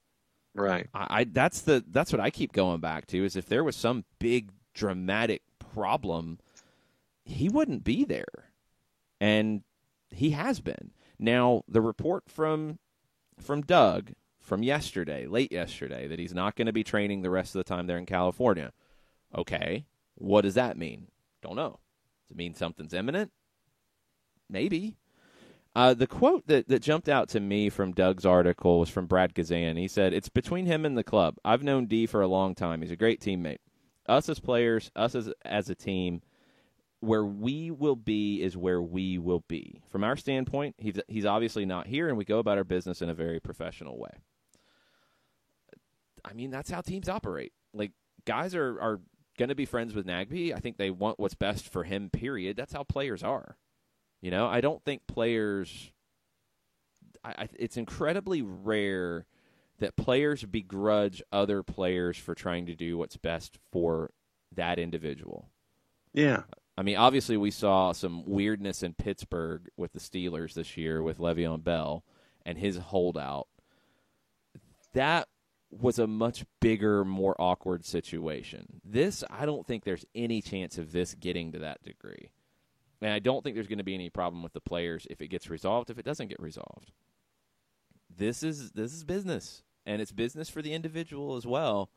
Right. That's what I keep going back to, is if there was some big dramatic problem, he wouldn't be there. And he has been. Now, the report from Doug from late yesterday, that he's not going to be training the rest of the time there in California. Okay, what does that mean? Don't know. Does it mean something's imminent? Maybe. The quote that jumped out to me from Doug's article was from Brad Kazan. He said, "It's between him and the club. I've known D for a long time. He's a great teammate. Us as players, us as a team, where we will be is where we will be. From our standpoint, he's obviously not here, and we go about our business in a very professional way." I mean, that's how teams operate. Like, guys are going to be friends with Nagbe. I think they want what's best for him, period. That's how players are. I don't think players it's incredibly rare that players begrudge other players for trying to do what's best for that individual. Yeah. I mean, obviously we saw some weirdness in Pittsburgh with the Steelers this year with Le'Veon Bell and his holdout. That was a much bigger, more awkward situation. This, I don't think there's any chance of this getting to that degree. And I don't think there's going to be any problem with the players if it gets resolved, if it doesn't get resolved. This is business, and it's business for the individual as well.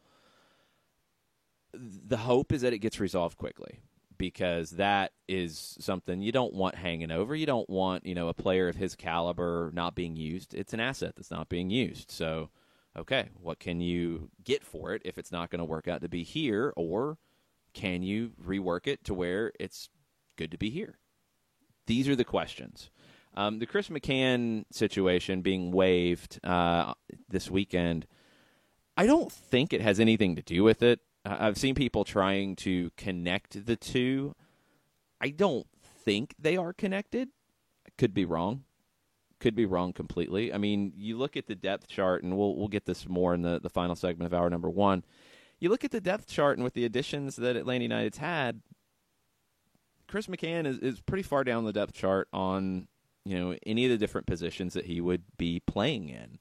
The hope is that it gets resolved quickly, because that is something you don't want hanging over. You don't want, a player of his caliber not being used. It's an asset that's not being used. So, okay, what can you get for it if it's not going to work out to be here, or can you rework it to where it's good to be here? These are the questions. The Chris McCann situation being waived this weekend, I don't think it has anything to do with it. I've seen people trying to connect the two. I don't think they are connected. I could be wrong. Could be wrong completely. I mean, you look at the depth chart, and we'll get this more in the final segment of hour number one. You look at the depth chart, and with the additions that Atlanta United's had, Chris McCann is pretty far down the depth chart on any of the different positions that he would be playing in.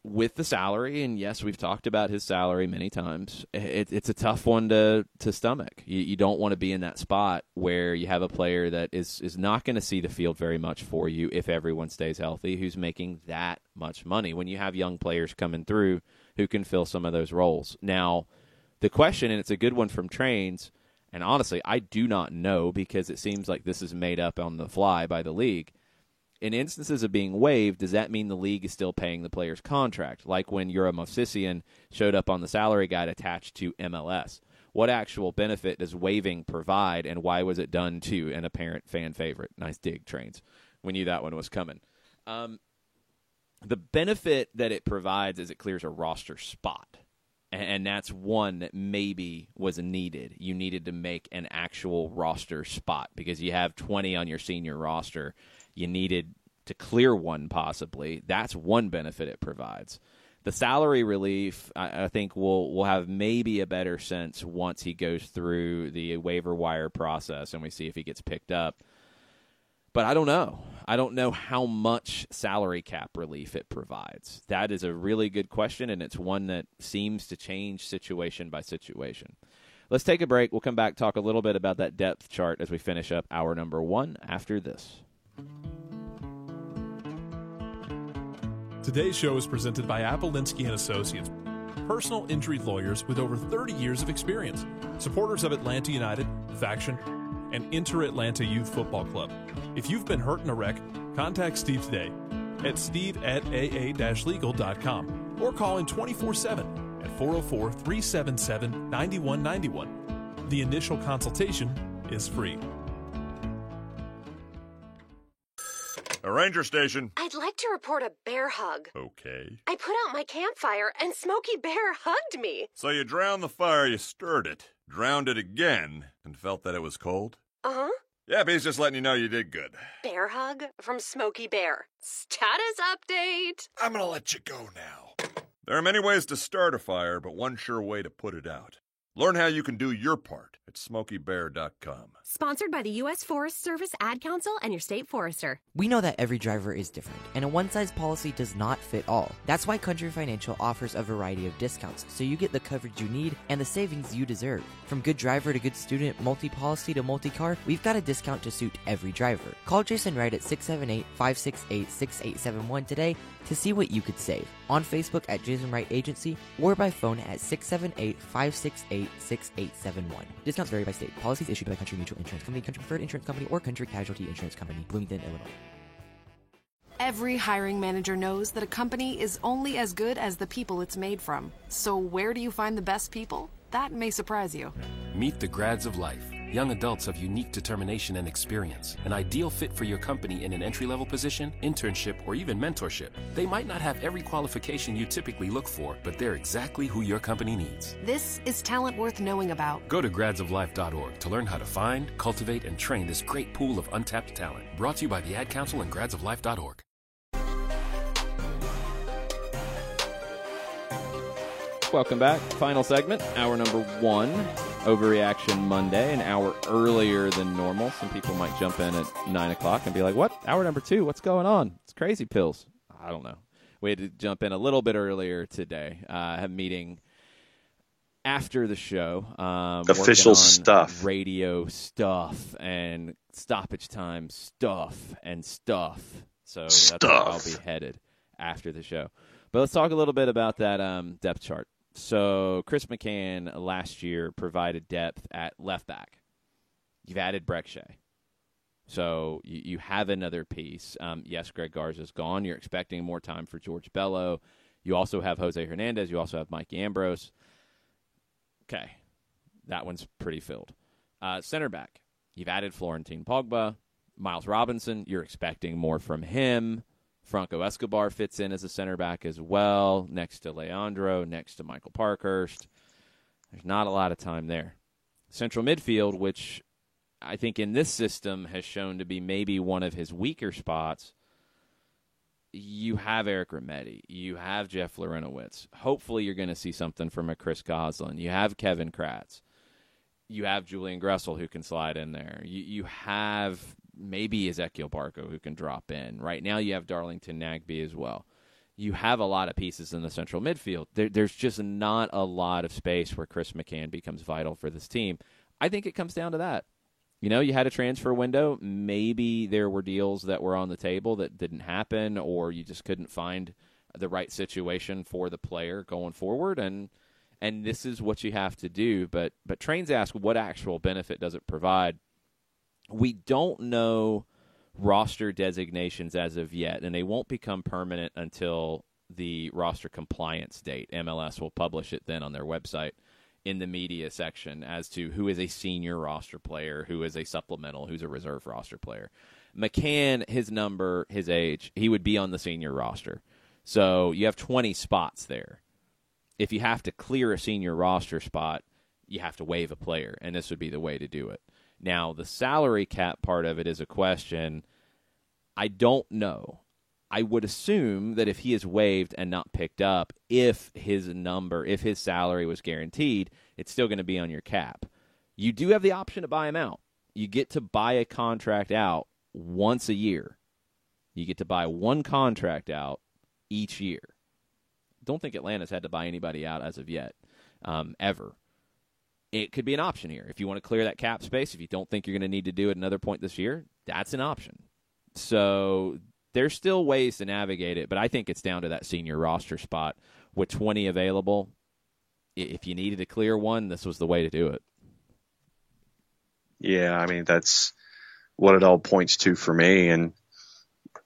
With the salary, and yes, we've talked about his salary many times, it's a tough one to stomach. You don't want to be in that spot where you have a player that is not going to see the field very much for you if everyone stays healthy, who's making that much money, when you have young players coming through who can fill some of those roles. Now, the question, and it's a good one from Trains, and honestly, I do not know, because it seems like this is made up on the fly by the league. In instances of being waived, does that mean the league is still paying the player's contract? Like when Yura Movsisian showed up on the salary guide attached to MLS. What actual benefit does waiving provide, and why was it done to an apparent fan favorite? Nice dig, Trains. We knew that one was coming. The benefit that it provides is it clears a roster spot. And that's one that maybe was needed. You needed to make an actual roster spot because you have 20 on your senior roster. You needed to clear one possibly. That's one benefit it provides. The salary relief, I think we'll have maybe a better sense once he goes through the waiver wire process and we see if he gets picked up. But I don't know. I don't know how much salary cap relief it provides. That is a really good question, and it's one that seems to change situation by situation. Let's take a break. We'll come back, talk a little bit about that depth chart as we finish up hour number one after this. Today's show is presented by Appolinsky & Associates, personal injury lawyers with over 30 years of experience, supporters of Atlanta United, Faction, and Inter-Atlanta Youth Football Club. If you've been hurt in a wreck, contact Steve today at steve@aa-legal.com or call in 24/7 at 404-377-9191. The initial consultation is free. A ranger station. I'd like to report a bear hug. Okay. I put out my campfire and Smokey Bear hugged me. So you drowned the fire, you stirred it, drowned it again, and felt that it was cold? Uh-huh. Yeah, but he's just letting you know you did good. Bear hug from Smokey Bear. Status update. I'm gonna let you go now. There are many ways to start a fire, but one sure way to put it out. Learn how you can do your part at SmokeyBear.com. Sponsored by the U.S. Forest Service, Ad Council, and your state forester. We know that every driver is different, and a one-size policy does not fit all. That's why Country Financial offers a variety of discounts, so you get the coverage you need and the savings you deserve. From good driver to good student, multi-policy to multi-car, we've got a discount to suit every driver. Call Jason Wright at 678-568-6871 today to see what you could save. On Facebook at Jason Wright Agency, or by phone at 678-568-6871. Discounts vary by state. Policies issued by Country Mutual Insurance Company, Country Preferred Insurance Company, or Country Casualty Insurance Company, Bloomington, Illinois. Every hiring manager knows that a company is only as good as the people it's made from. So where do you find the best people? That may surprise you. Meet the grads of life. Young adults of unique determination and experience. An ideal fit for your company in an entry-level position, internship, or even mentorship. They might not have every qualification you typically look for, but they're exactly who your company needs. This is talent worth knowing about. Go to gradsoflife.org to learn how to find, cultivate, and train this great pool of untapped talent. Brought to you by the Ad Council and gradsoflife.org. Welcome back. Final segment, hour number one, Overreaction Monday, an hour earlier than normal. Some people might jump in at 9 o'clock and be like, what? Hour number two? What's going on? It's crazy pills. I don't know. We had to jump in a little bit earlier today. I have a meeting after the show. Official stuff. Radio stuff and stoppage time stuff and stuff. So that's where I'll be headed after the show. But let's talk a little bit about that depth chart. So Chris McCann last year provided depth at left back. You've added Breck Shea. So you have another piece. Yes, Greg Garza's gone. You're expecting more time for George Bello. You also have Jose Hernandez. You also have Mike Ambrose. Okay, that one's pretty filled. Center back, you've added Florentine Pogba. Miles Robinson, you're expecting more from him. Franco Escobar fits in as a center back as well, next to Leandro, next to Michael Parkhurst. There's not a lot of time there. Central midfield, which I think in this system has shown to be maybe one of his weaker spots. You have Eric Remedi. You have Jeff Larentowicz. Hopefully you're going to see something from a Chris Goslin. You have Kevin Kratz. You have Julian Gressel who can slide in there. You have maybe Ezekiel Barco who can drop in. Right now you have Darlington Nagbe as well. You have a lot of pieces in the central midfield. There's just not a lot of space where Chris McCann becomes vital for this team. I think it comes down to that. You know, you had a transfer window. Maybe there were deals that were on the table that didn't happen, or you just couldn't find the right situation for the player going forward, and this is what you have to do. But Trains ask, what actual benefit does it provide? We don't know roster designations as of yet, and they won't become permanent until the roster compliance date. MLS will publish it then on their website in the media section as to who is a senior roster player, who is a supplemental, who's a reserve roster player. McCann, his number, his age, he would be on the senior roster. So you have 20 spots there. If you have to clear a senior roster spot, you have to waive a player, and this would be the way to do it. Now, the salary cap part of it is a question. I don't know. I would assume that if he is waived and not picked up, if his salary was guaranteed, it's still going to be on your cap. You do have the option to buy him out. You get to buy a contract out once a year. You get to buy one contract out each year. Don't think Atlanta's had to buy anybody out as of yet, ever. It could be an option here. If you want to clear that cap space, if you don't think you're going to need to do it another point this year, that's an option. So there's still ways to navigate it, but I think it's down to that senior roster spot. With 20 available, if you needed to clear one, this was the way to do it. Yeah, I mean, that's what it all points to for me. And,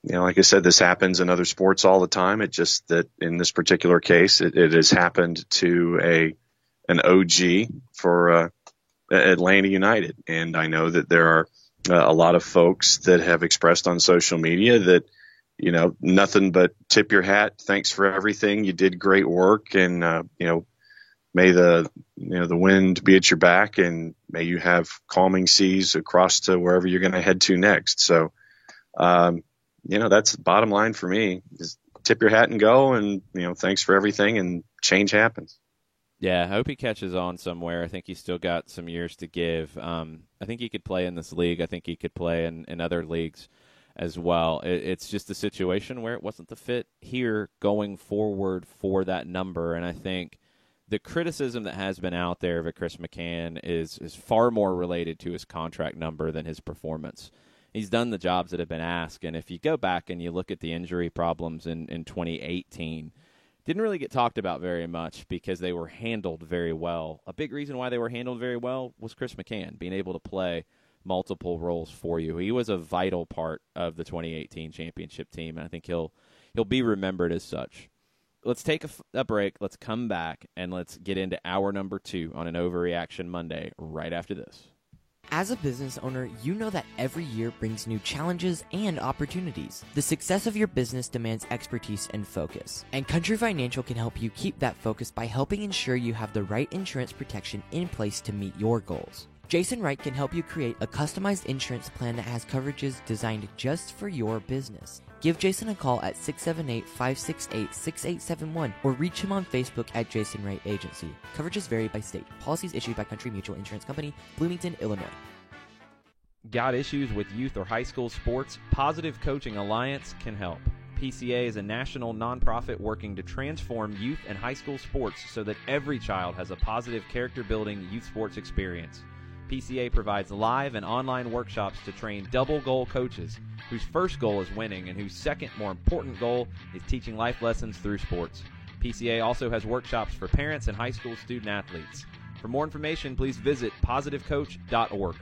you know, like I said, this happens in other sports all the time. It just that in this particular case, it has happened to an OG for Atlanta United. And I know that there are a lot of folks that have expressed on social media that, you know, nothing but tip your hat. Thanks for everything. You did great work. And, you know, may the wind be at your back, and may you have calming seas across to wherever you're going to head to next. So, you know, that's the bottom line for me. Just tip your hat and go, and, you know, thanks for everything, and change happens. Yeah, I hope he catches on somewhere. I think he's still got some years to give. I think he could play in this league. I think he could play in other leagues as well. It's just a situation where it wasn't the fit here going forward for that number, and I think the criticism that has been out there of Chris McCann is far more related to his contract number than his performance. He's done the jobs that have been asked, and if you go back and you look at the injury problems in 2018, didn't really get talked about very much because they were handled very well. A big reason why they were handled very well was Chris McCann being able to play multiple roles for you. He was a vital part of the 2018 championship team, and I think he'll be remembered as such. Let's take a break. Let's come back, and let's get into hour number 2 on an Overreaction Monday right after this. As a business owner, you know that every year brings new challenges and opportunities. The success of your business demands expertise and focus, and Country Financial can help you keep that focus by helping ensure you have the right insurance protection in place to meet your goals. Jason Wright can help you create a customized insurance plan that has coverages designed just for your business. Give Jason a call at 678-568-6871 or reach him on Facebook at Jason Wright Agency. Coverages vary by state. Policies issued by Country Mutual Insurance Company, Bloomington, Illinois. Got issues with youth or high school sports? Positive Coaching Alliance can help. PCA is a national nonprofit working to transform youth and high school sports so that every child has a positive character-building youth sports experience. PCA provides live and online workshops to train double-goal coaches whose first goal is winning and whose second, more important goal is teaching life lessons through sports. PCA also has workshops for parents and high school student-athletes. For more information, please visit positivecoach.org.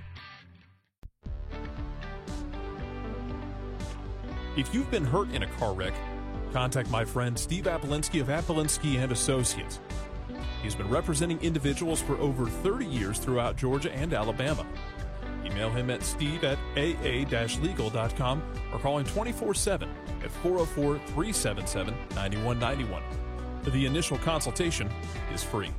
If you've been hurt in a car wreck, contact my friend Steve Apolinsky of Apolinsky & Associates. He's been representing individuals for over 30 years throughout Georgia and Alabama. Email him at steve@aa-legal.com or call him 24/7 at 404-377-9191. The initial consultation is free.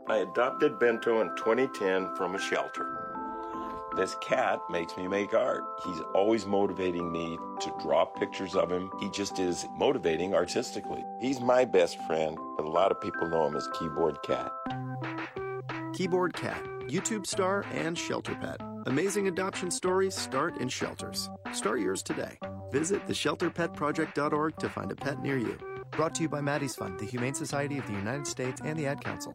I adopted Bento in 2010 from a shelter. This cat makes me make art. He's always motivating me to draw pictures of him. He just is motivating artistically. He's my best friend, but a lot of people know him as Keyboard Cat. Keyboard Cat, YouTube star and shelter pet. Amazing adoption stories start in shelters. Start yours today. Visit theshelterpetproject.org to find a pet near you. Brought to you by Maddie's Fund, the Humane Society of the United States, and the Ad Council.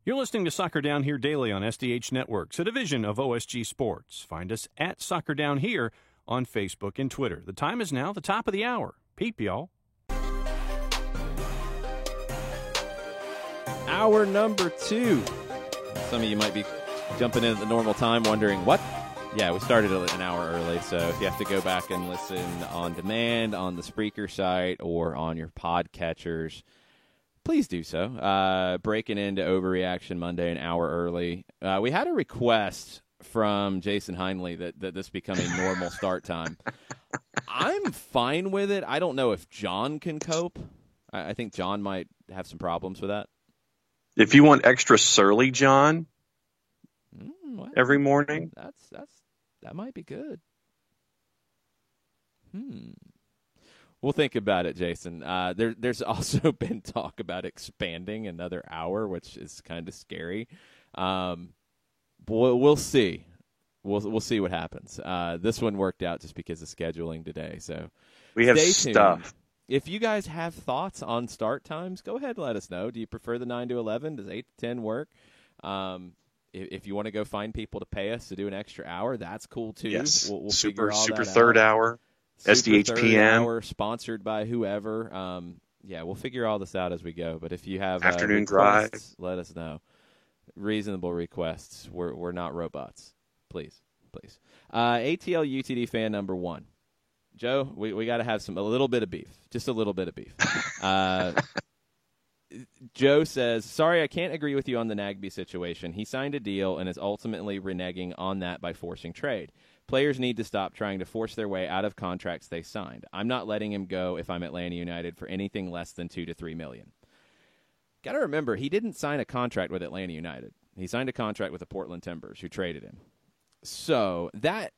You're listening to Soccer Down Here daily on SDH Networks, a division of OSG Sports. Find us at Soccer Down Here on Facebook and Twitter. The time is now the top of the hour. Peep, y'all. Hour number 2. Some of you might be jumping in at the normal time wondering, what? Yeah, we started an hour early, so if you have to go back and listen on demand on the Spreaker site or on your podcatchers, please do so. Breaking into Overreaction Monday an hour early. We had a request from Jason Heinley that this become a normal start time. I'm fine with it. I don't know if John can cope. I think John might have some problems with that. If you want extra surly John every morning, that might be good. We'll think about it, Jason. There's also been talk about expanding another hour, which is kind of scary. We'll see. We'll see what happens. This one worked out just because of scheduling today. So we have stay tuned. stuff. If you guys have thoughts on start times, go ahead and let us know. Do you prefer the 9 to 11? Does 8 to 10 work? If you want to go find people to pay us to do an extra hour, that's cool too. Yes. We'll super figure all super that third out. hour. Super SDH third PM. hour, sponsored by whoever. We'll figure all this out as we go. But if you have Afternoon requests, let us know. Reasonable requests. We're not robots. Please. ATL UTD fan number 1. Joe, we got to have a little bit of beef. Just a little bit of beef. Joe says, sorry, I can't agree with you on the Nagbe situation. He signed a deal and is ultimately reneging on that by forcing trade. Players need to stop trying to force their way out of contracts they signed. I'm not letting him go if I'm Atlanta United for anything less than $2 to $3 million. Got to remember, he didn't sign a contract with Atlanta United. He signed a contract with the Portland Timbers, who traded him. So that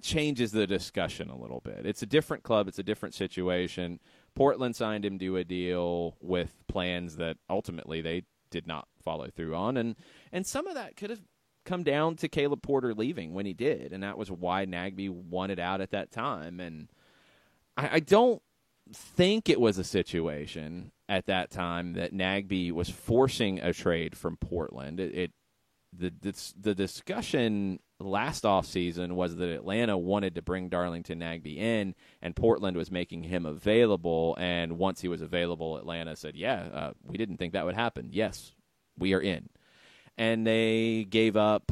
changes the discussion a little bit. It's a different club. It's a different situation. Portland signed him to a deal with plans that ultimately they did not follow through on. And some of that could have come down to Caleb Porter leaving when he did, and that was why Nagbe wanted out at that time. And I don't think it was a situation at that time that Nagbe was forcing a trade from Portland. The discussion last offseason was that Atlanta wanted to bring Darlington Nagbe in, and Portland was making him available. And once he was available, Atlanta said, we didn't think that would happen. Yes, we are in. And they gave up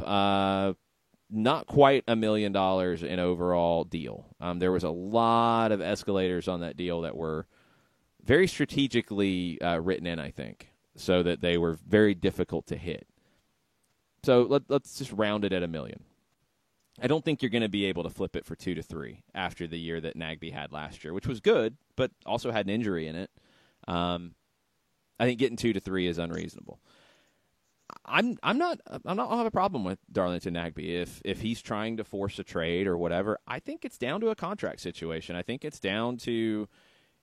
not quite $1 million in overall deal. There was a lot of escalators on that deal that were very strategically written in, I think, so that they were very difficult to hit. So let's just round it at $1 million. I don't think you're going to be able to flip it for 2 to 3 after the year that Nagbe had last year, which was good, but also had an injury in it. I think getting 2 to 3 is unreasonable. I don't have a problem with Darlington Nagbe if he's trying to force a trade or whatever. I think it's down to a contract situation. I think it's down to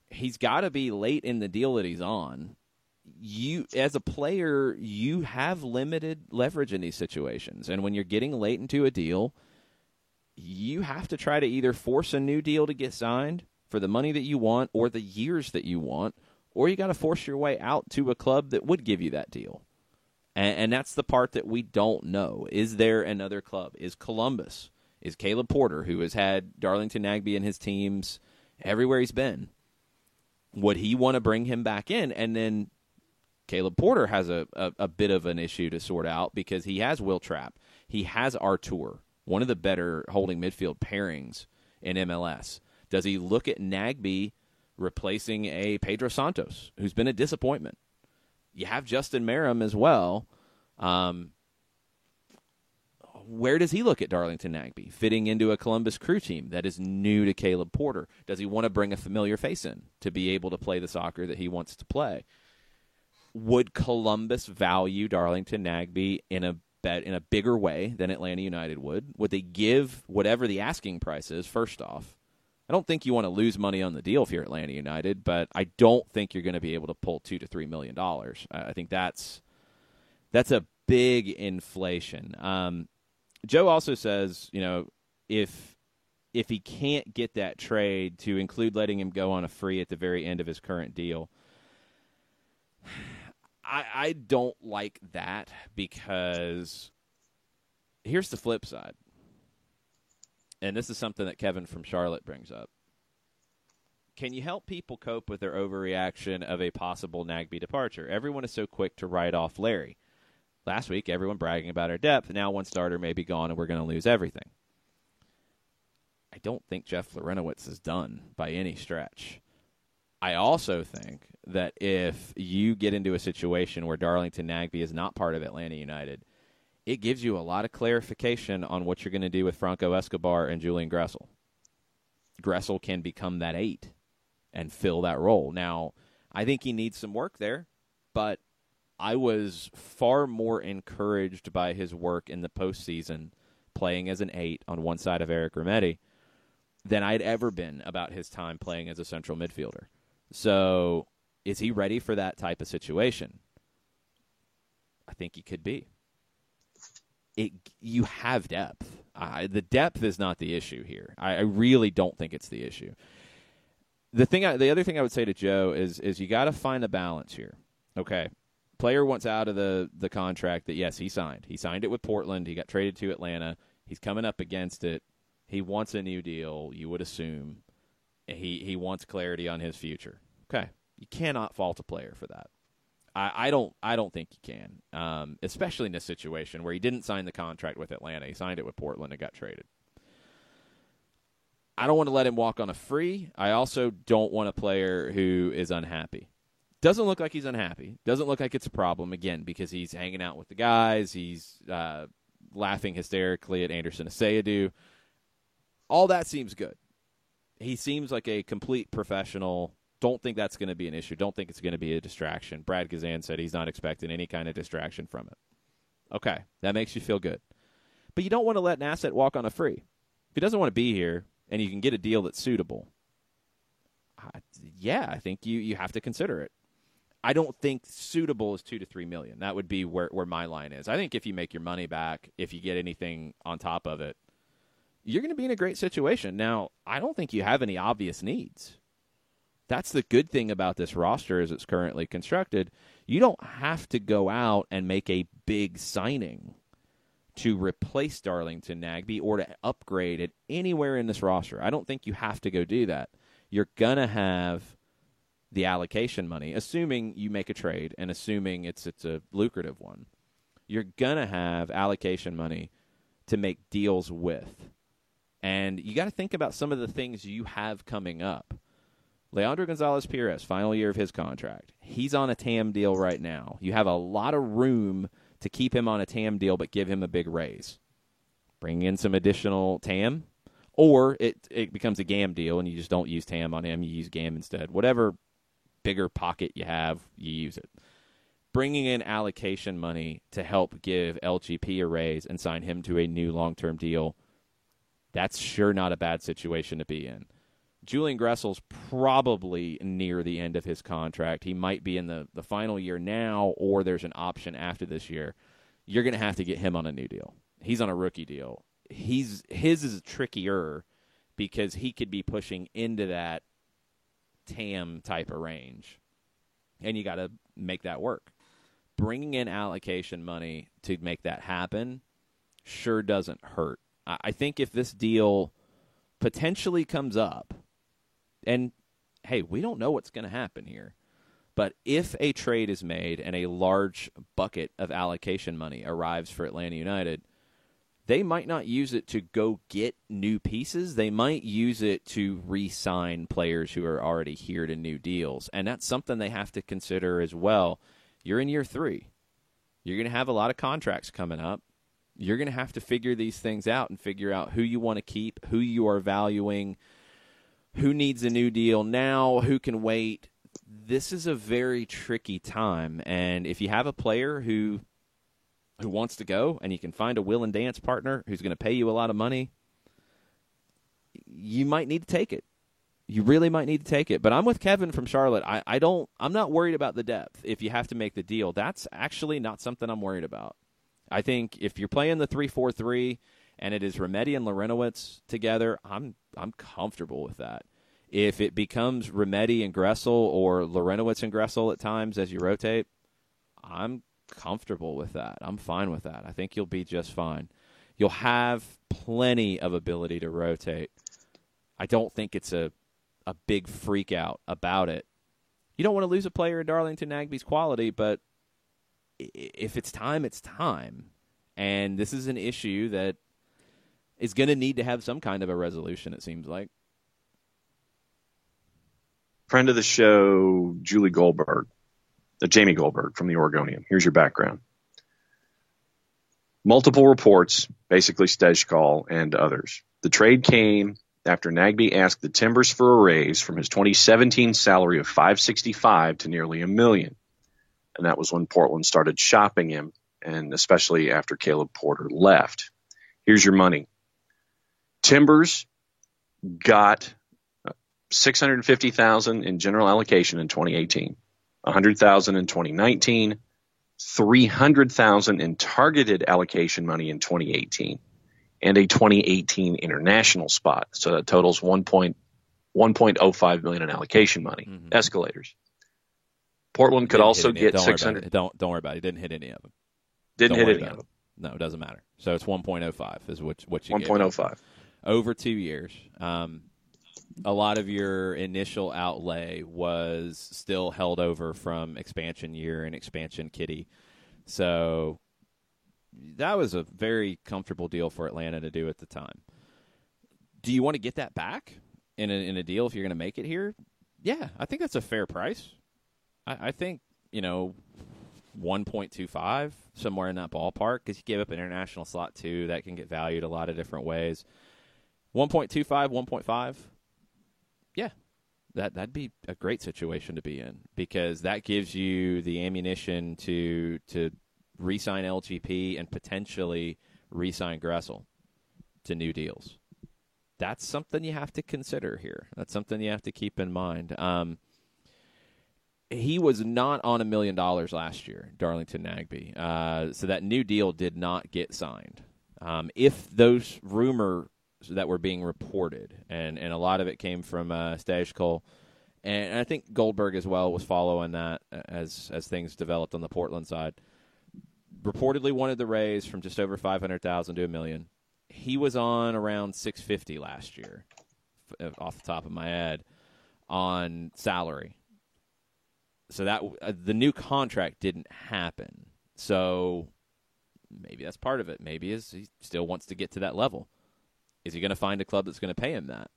he's got to be late in the deal that he's on. You, as a player, you have limited leverage in these situations, and when you're getting late into a deal, you have to try to either force a new deal to get signed for the money that you want or the years that you want, or you got to force your way out to a club that would give you that deal. And that's the part that we don't know. Is there another club? Is Columbus? Is Caleb Porter, who has had Darlington Nagbe and his teams everywhere he's been, would he want to bring him back in? And then Caleb Porter has a bit of an issue to sort out because he has Will Trapp. He has Artur, one of the better holding midfield pairings in MLS. Does he look at Nagbe replacing a Pedro Santos, who's been a disappointment? You have Justin Merrim as well. Where does he look at Darlington Nagbe fitting into a Columbus Crew team that is new to Caleb Porter? Does he want to bring a familiar face in to be able to play the soccer that he wants to play? Would Columbus value Darlington Nagbe in a bigger way than Atlanta United would? Would they give whatever the asking price is, first off? I don't think you want to lose money on the deal if you're Atlanta United, but I don't think you're going to be able to pull $2 to $3 million. I think that's a big inflation. Joe also says, if he can't get that trade to include letting him go on a free at the very end of his current deal, I don't like that, because here's the flip side. And this is something that Kevin from Charlotte brings up. Can you help people cope with their overreaction of a possible Nagbe departure? Everyone is so quick to write off Larry. Last week, everyone bragging about our depth. Now one starter may be gone and we're going to lose everything. I don't think Jeff Larentowicz is done by any stretch. I also think that if you get into a situation where Darlington Nagbe is not part of Atlanta United, it gives you a lot of clarification on what you're going to do with Franco Escobar and Julian Gressel. Gressel can become that 8 and fill that role. Now, I think he needs some work there, but I was far more encouraged by his work in the postseason playing as an 8 on one side of Eric Remedi than I'd ever been about his time playing as a central midfielder. So, is he ready for that type of situation? I think he could be. You have depth. The depth is not the issue here. I really don't think it's the issue. The other thing I would say to Joe is you got to find a balance here. Okay, player wants out of the contract that, yes, he signed. He signed it with Portland. He got traded to Atlanta. He's coming up against it. He wants a new deal, you would assume. He wants clarity on his future. Okay, you cannot fault a player for that. I don't think you can, especially in this situation where he didn't sign the contract with Atlanta. He signed it with Portland and got traded. I don't want to let him walk on a free. I also don't want a player who is unhappy. Doesn't look like he's unhappy. Doesn't look like it's a problem, again, because he's hanging out with the guys. He's laughing hysterically at Anderson Aseyadu. All that seems good. He seems like a complete professional. Don't think that's going to be an issue. Don't think it's going to be a distraction. Brad Gazan said he's not expecting any kind of distraction from it. Okay, that makes you feel good. But you don't want to let an asset walk on a free. If he doesn't want to be here and you can get a deal that's suitable, I think you have to consider it. I don't think suitable is $2 to $3 million. That would be where my line is. I think if you make your money back, if you get anything on top of it, you're going to be in a great situation. Now, I don't think you have any obvious needs. That's the good thing about this roster as it's currently constructed. You don't have to go out and make a big signing to replace Darlington Nagbe or to upgrade it anywhere in this roster. I don't think you have to go do that. You're going to have the allocation money, assuming you make a trade and assuming it's a lucrative one. You're going to have allocation money to make deals with. And you got to think about some of the things you have coming up. Leandro Gonzalez-Pirez, final year of his contract. He's on a TAM deal right now. You have a lot of room to keep him on a TAM deal but give him a big raise. Bring in some additional TAM, or it becomes a GAM deal and you just don't use TAM on him. You use GAM instead. Whatever bigger pocket you have, you use it. Bringing in allocation money to help give LGP a raise and sign him to a new long-term deal, that's sure not a bad situation to be in. Julian Gressel's probably near the end of his contract. He might be in the final year now, or there's an option after this year. You're going to have to get him on a new deal. He's on a rookie deal. his is trickier because he could be pushing into that TAM type of range, and you got to make that work. Bringing in allocation money to make that happen sure doesn't hurt. I think if this deal potentially comes up, and hey, we don't know what's going to happen here, but if a trade is made and a large bucket of allocation money arrives for Atlanta United, they might not use it to go get new pieces. They might use it to re-sign players who are already here to new deals. And that's something they have to consider as well. You're in year 3. You're going to have a lot of contracts coming up. You're going to have to figure these things out and figure out who you want to keep, who you are valuing, who needs a new deal now, who can wait. This is a very tricky time. And if you have a player who wants to go and you can find a will and dance partner who's going to pay you a lot of money, you might need to take it. You really might need to take it. But I'm with Kevin from Charlotte. I'm not worried about the depth if you have to make the deal. That's actually not something I'm worried about. I think if you're playing the 3-4-3 and it is Remedi and Larentowicz together, I'm comfortable with that. If it becomes Remedi and Gressel or Larentowicz and Gressel at times as you rotate, I'm comfortable with that. I'm fine with that. I think you'll be just fine. You'll have plenty of ability to rotate. I don't think it's a big freak out about it. You don't want to lose a player in Darlington Nagbe's quality, but if it's time, it's time. And this is an issue that is going to need to have some kind of a resolution, it seems like. Friend of the show, Jamie Goldberg from the Oregonian. Here's your background. Multiple reports, basically Stejskal and others. The trade came after Nagbe asked the Timbers for a raise from his 2017 salary of $565,000 to nearly $1 million. And that was when Portland started shopping him, and especially after Caleb Porter left. Here's your money. Timbers got $650,000 in general allocation in 2018, $100,000 in 2019, $300,000 in targeted allocation money in 2018, and a 2018 international spot. So that totals $1.05 million in allocation money. Mm-hmm. Escalators. Portland could also get 600. Don't worry about it. He didn't hit any of them. Didn't hit any of them. No, it doesn't matter. So it's 1.05 is what you get. 1.05 over 2 years. A lot of your initial outlay was still held over from expansion year and expansion kitty. So that was a very comfortable deal for Atlanta to do at the time. Do you want to get that back in a deal if you're going to make it here? Yeah, I think that's a fair price. I think, 1.25, somewhere in that ballpark, because you give up an international slot too. That can get valued a lot of different ways. 1.25, 1.5, yeah, that'd be a great situation to be in, because that gives you the ammunition to re-sign LGP and potentially re-sign Gressel to new deals. That's something you have to consider here. That's something you have to keep in mind. He was not on $1 million last year, Darlington Nagbe. So that new deal did not get signed. If those rumors that were being reported, and a lot of it came from Stejskal, and I think Goldberg as well was following that as things developed on the Portland side, reportedly wanted the raise from just over $500,000 to $1 million. He was on around $650,000 last year, off the top of my head, on salary. So that the new contract didn't happen. So maybe that's part of it. Maybe he still wants to get to that level. Is he going to find a club that's going to pay him that?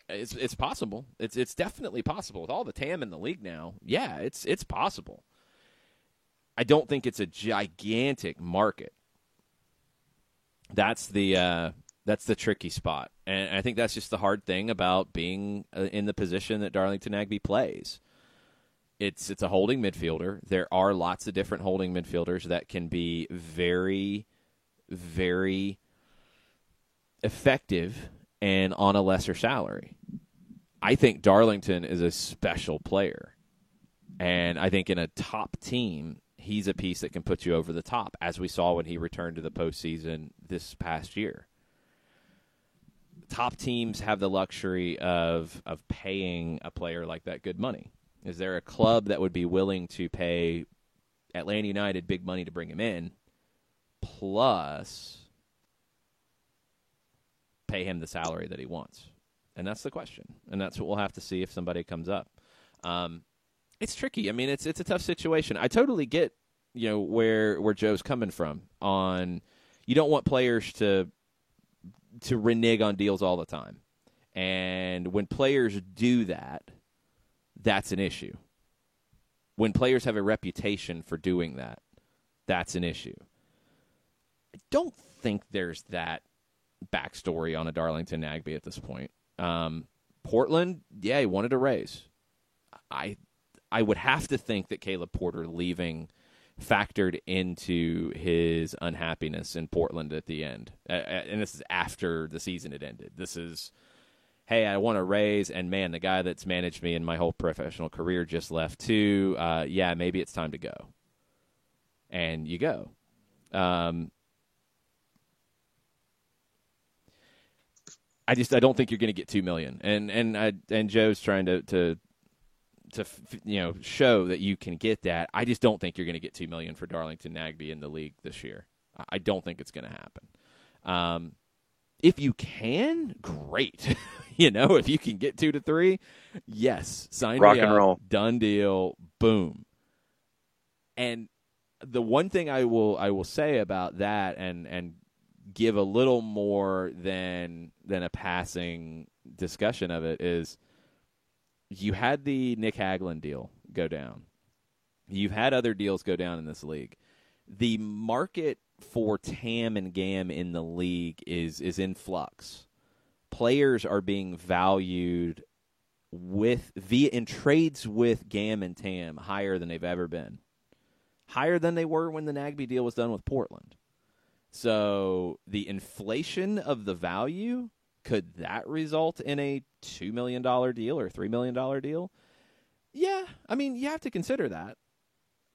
It's possible. It's definitely possible with all the TAM in the league now. Yeah, it's possible. I don't think it's a gigantic market. That's the tricky spot, and I think that's just the hard thing about being in the position that Darlington Nagbe plays. It's a holding midfielder. There are lots of different holding midfielders that can be very, very effective and on a lesser salary. I think Darlington is a special player, and I think in a top team, he's a piece that can put you over the top, as we saw when he returned to the postseason this past year. Top teams have the luxury of paying a player like that good money. Is there a club that would be willing to pay Atlanta United big money to bring him in, plus pay him the salary that he wants? And that's the question. And that's what we'll have to see if somebody comes up. It's tricky. I mean, it's a tough situation. I totally get, where Joe's coming from on you don't want players to renege on deals all the time. And when players do that, that's an issue. When players have a reputation for doing that, that's an issue. I don't think there's that backstory on a Darlington Nagbe at this point. Portland, he wanted a raise. I would have to think that Caleb Porter leaving factored into his unhappiness in Portland at the end. And this is after the season had ended. This is, hey, I want a raise, and man, the guy that's managed me in my whole professional career just left too. Maybe it's time to go. And you go. I don't think you're going to get $2 million. And Joe's trying to show that you can get that. I just don't think you're going to get $2 million for Darlington Nagbe in the league this year. I don't think it's going to happen. If you can, great. If you can get 2 to 3, yes, sign rock me and up, roll, done deal, boom. And the one thing I will say about that, and give a little more than a passing discussion of it, is you had the Nick Hagglund deal go down. You've had other deals go down in this league. The market for TAM and GAM in the league is in flux. Players are being valued in trades with GAM and TAM higher than they've ever been. Higher than they were when the Nagbe deal was done with Portland. So the inflation of the value, could that result in a $2 million deal or $3 million deal? Yeah, I mean, you have to consider that.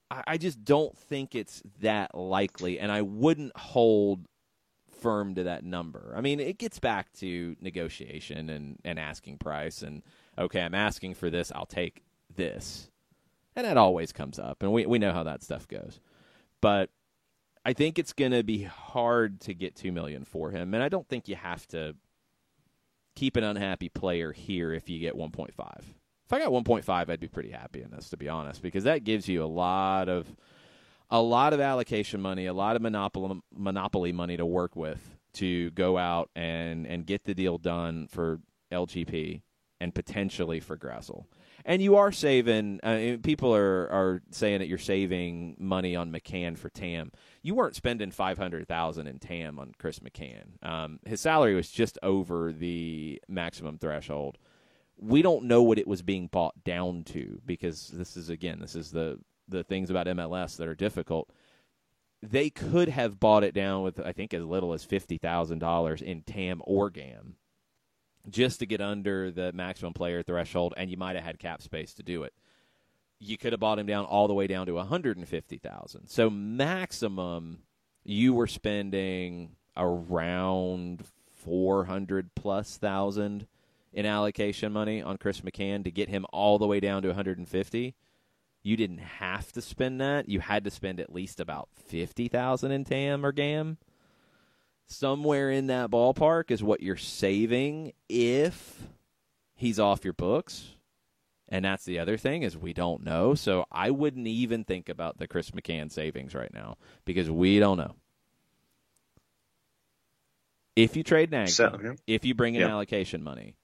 I just don't think it's that likely, and I wouldn't hold firm to that number. I mean, it gets back to negotiation and asking price, and, okay, I'm asking for this, I'll take this. And that always comes up, and we know how that stuff goes. But I think it's going to be hard to get $2 million for him, and I don't think you have to keep an unhappy player here if you get 1.5. If I got 1.5, I'd be pretty happy in this, to be honest, because that gives you a lot of allocation money, a lot of monopoly money to work with to go out and get the deal done for LGP and potentially for Gressel. And you are saving people are saying that you're saving money on McCann for TAM. You weren't spending $500,000 in TAM on Chris McCann. His salary was just over the maximum threshold. We don't know what it was being bought down to, because this is the things about MLS that are difficult. They could have bought it down with, I think, as little as $50,000 in TAM or GAM, just to get under the maximum player threshold, and you might have had cap space to do it. You could have bought him down all the way down to $150,000. So maximum, you were spending around $400,000+ in allocation money on Chris McCann to get him all the way down to $150,000. You didn't have to spend that. You had to spend at least about $50,000 in TAM or GAM. Somewhere in that ballpark is what you're saving if he's off your books. And that's the other thing, is we don't know. So I wouldn't even think about the Chris McCann savings right now, because we don't know. If you trade Nagbe, if you bring in allocation money,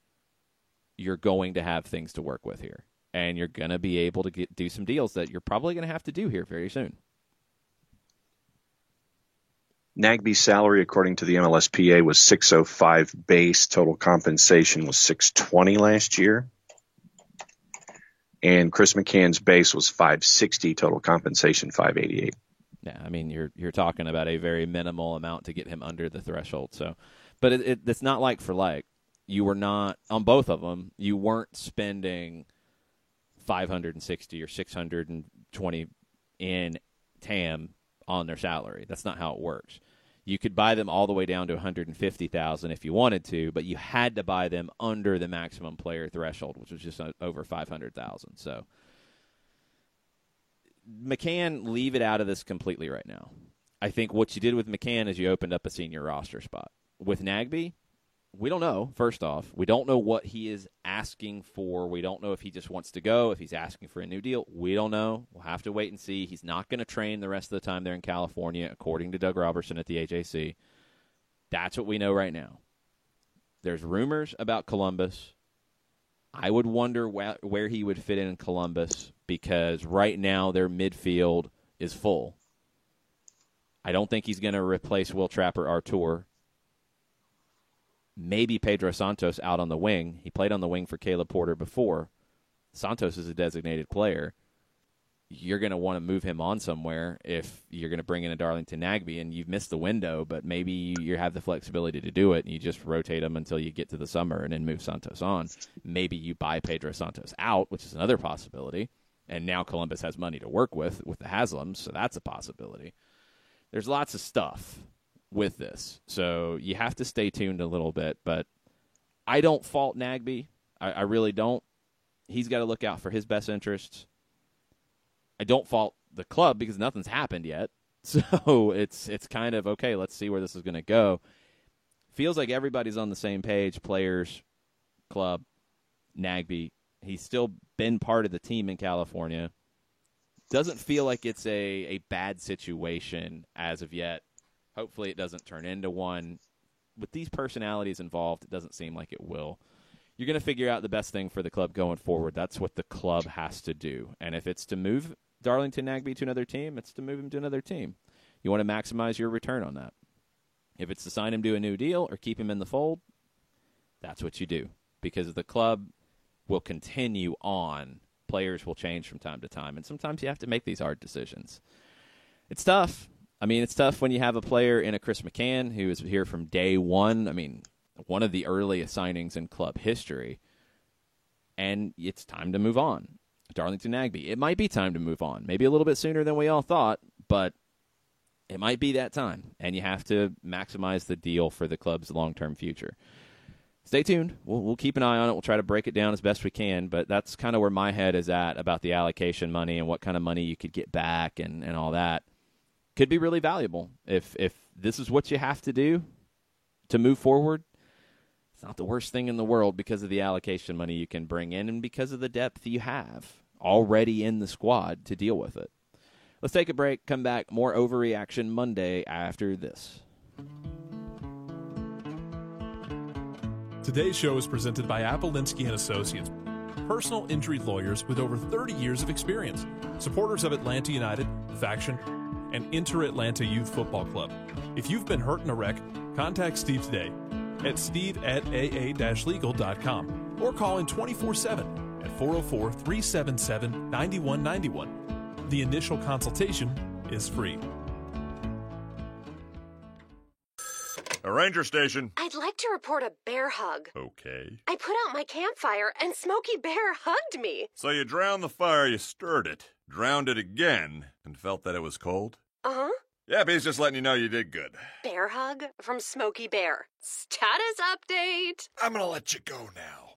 you're going to have things to work with here. And you're going to be able to do some deals that you're probably going to have to do here very soon. Nagbe's salary, according to the MLSPA, was $605 base. Total compensation was $620 last year. And Chris McCann's base was $560. Total compensation $588. Yeah, I mean, you're talking about a very minimal amount to get him under the threshold. So, but it's not like for like. You were not on both of them. You weren't spending $560 or $620 in TAM on their salary. That's not how it works. You could buy them all the way down to $150,000 if you wanted to, but you had to buy them under the maximum player threshold, which was just over $500,000. So McCann, leave it out of this completely right now. I think what you did with McCann is you opened up a senior roster spot. With Nagbe, we don't know, first off. We don't know what he is asking for. We don't know if he just wants to go, if he's asking for a new deal. We don't know. We'll have to wait and see. He's not going to train the rest of the time there in California, according to Doug Robertson at the AJC. That's what we know right now. There's rumors about Columbus. I would wonder where he would fit in Columbus, because right now their midfield is full. I don't think he's going to replace Will Trapper Artur. Maybe Pedro Santos out on the wing. He played on the wing for Caleb Porter before. Santos is a designated player. You're going to want to move him on somewhere if you're going to bring in a Darlington Nagbe, and you've missed the window, but maybe you have the flexibility to do it, and you just rotate him until you get to the summer and then move Santos on. Maybe you buy Pedro Santos out, which is another possibility, and now Columbus has money to work with the Haslams, so that's a possibility. There's lots of stuff with this, so you have to stay tuned a little bit, but I don't fault Nagbe. I really don't. He's got to look out for his best interests. I don't fault the club because nothing's happened yet, so it's kind of, okay, let's see where this is going to go. Feels like everybody's on the same page, players, club, Nagbe. He's still been part of the team in California. Doesn't feel like it's a bad situation as of yet. Hopefully it doesn't turn into one. With these personalities involved, it doesn't seem like it will. You're going to figure out the best thing for the club going forward. That's what the club has to do. And if it's to move Darlington Nagbe to another team, it's to move him to another team. You want to maximize your return on that. If it's to sign him to a new deal or keep him in the fold, that's what you do. Because the club will continue on. Players will change from time to time. And sometimes you have to make these hard decisions. It's tough. I mean, it's tough when you have a player in a Chris McCann who is here from day one. I mean, one of the earliest signings in club history. And it's time to move on. Darlington Nagbe, it might be time to move on. Maybe a little bit sooner than we all thought, but it might be that time. And you have to maximize the deal for the club's long-term future. Stay tuned. We'll keep an eye on it. We'll try to break it down as best we can, but that's kind of where my head is at about the allocation money and what kind of money you could get back and all that. Could be really valuable if this is what you have to do to move forward. It's not the worst thing in the world because of the allocation money you can bring in and because of the depth you have already in the squad to deal with it. Let's take a break, come back, more Overreaction Monday after this. Today's show is presented by Appolinsky & Associates, personal injury lawyers with over 30 years of experience, supporters of Atlanta United, Faction, and Inter-Atlanta Youth Football Club. If you've been hurt in a wreck, contact Steve today at steve@aa-legal.com or call in 24/7 at 404-377-9191. The initial consultation is free. A ranger station. I'd like to report a bear hug. Okay. I put out my campfire and Smokey Bear hugged me. So you drowned the fire, you stirred it, drowned it again, and felt that it was cold? Uh-huh. Yeah, but he's just letting you know you did good. Bear hug from Smokey Bear. Status update. I'm gonna let you go now.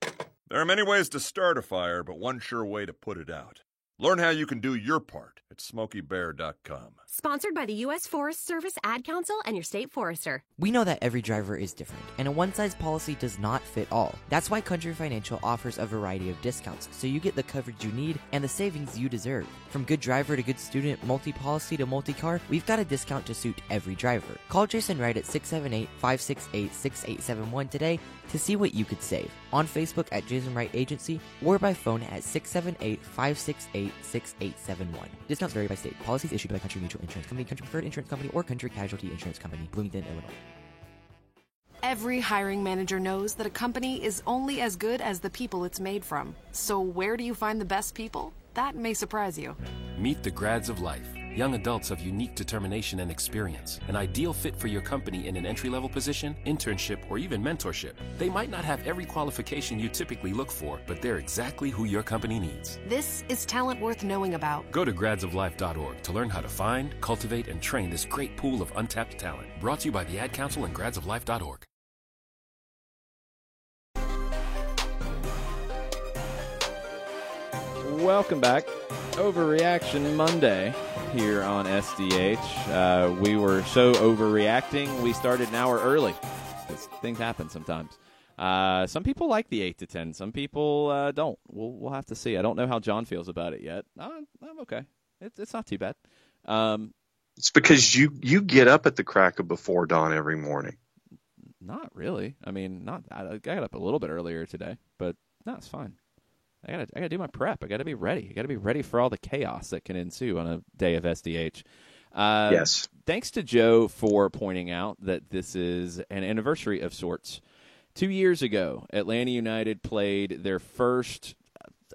There are many ways to start a fire, but one sure way to put it out. Learn how you can do your part at SmokeyBear.com. Sponsored by the U.S. Forest Service, Ad Council, and your state forester. We know that every driver is different, and a one-size policy does not fit all. That's why Country Financial offers a variety of discounts, so you get the coverage you need and the savings you deserve. From good driver to good student, multi-policy to multi-car, we've got a discount to suit every driver. Call Jason Wright at 678-568-6871 today to see what you could save. On Facebook at Jason Wright Agency, or by phone at 678-568-6871. Discounts vary by state. Policies issued by Country Mutual Insurance Company, Country Preferred Insurance Company, or Country Casualty Insurance Company, Bloomington, Illinois. Every hiring manager knows that a company is only as good as the people it's made from. So where do you find the best people? That may surprise you. Meet the grads of life, young adults of unique determination and experience, an ideal fit for your company in an entry-level position, internship, or even mentorship. They might not have every qualification you typically look for, but they're exactly who your company needs. This is talent worth knowing about. Go to gradsoflife.org to learn how to find, cultivate, and train this great pool of untapped talent. Brought to you by the Ad Council and gradsoflife.org. Welcome back. Overreaction Monday here on SDH. We were so overreacting, we started an hour early because things happen sometimes. Some people like the 8 to 10. Some people don't. We'll have to see. I don't know how John feels about it yet. I'm okay. It's not too bad. It's because you get up at the crack of before dawn every morning. Not really. I mean, I got up a little bit earlier today, but no, it's fine. I gotta do my prep. I gotta be ready. I gotta be ready for all the chaos that can ensue on a day of SDH. Yes. Thanks to Joe for pointing out that this is an anniversary of sorts. 2 years ago, Atlanta United played their first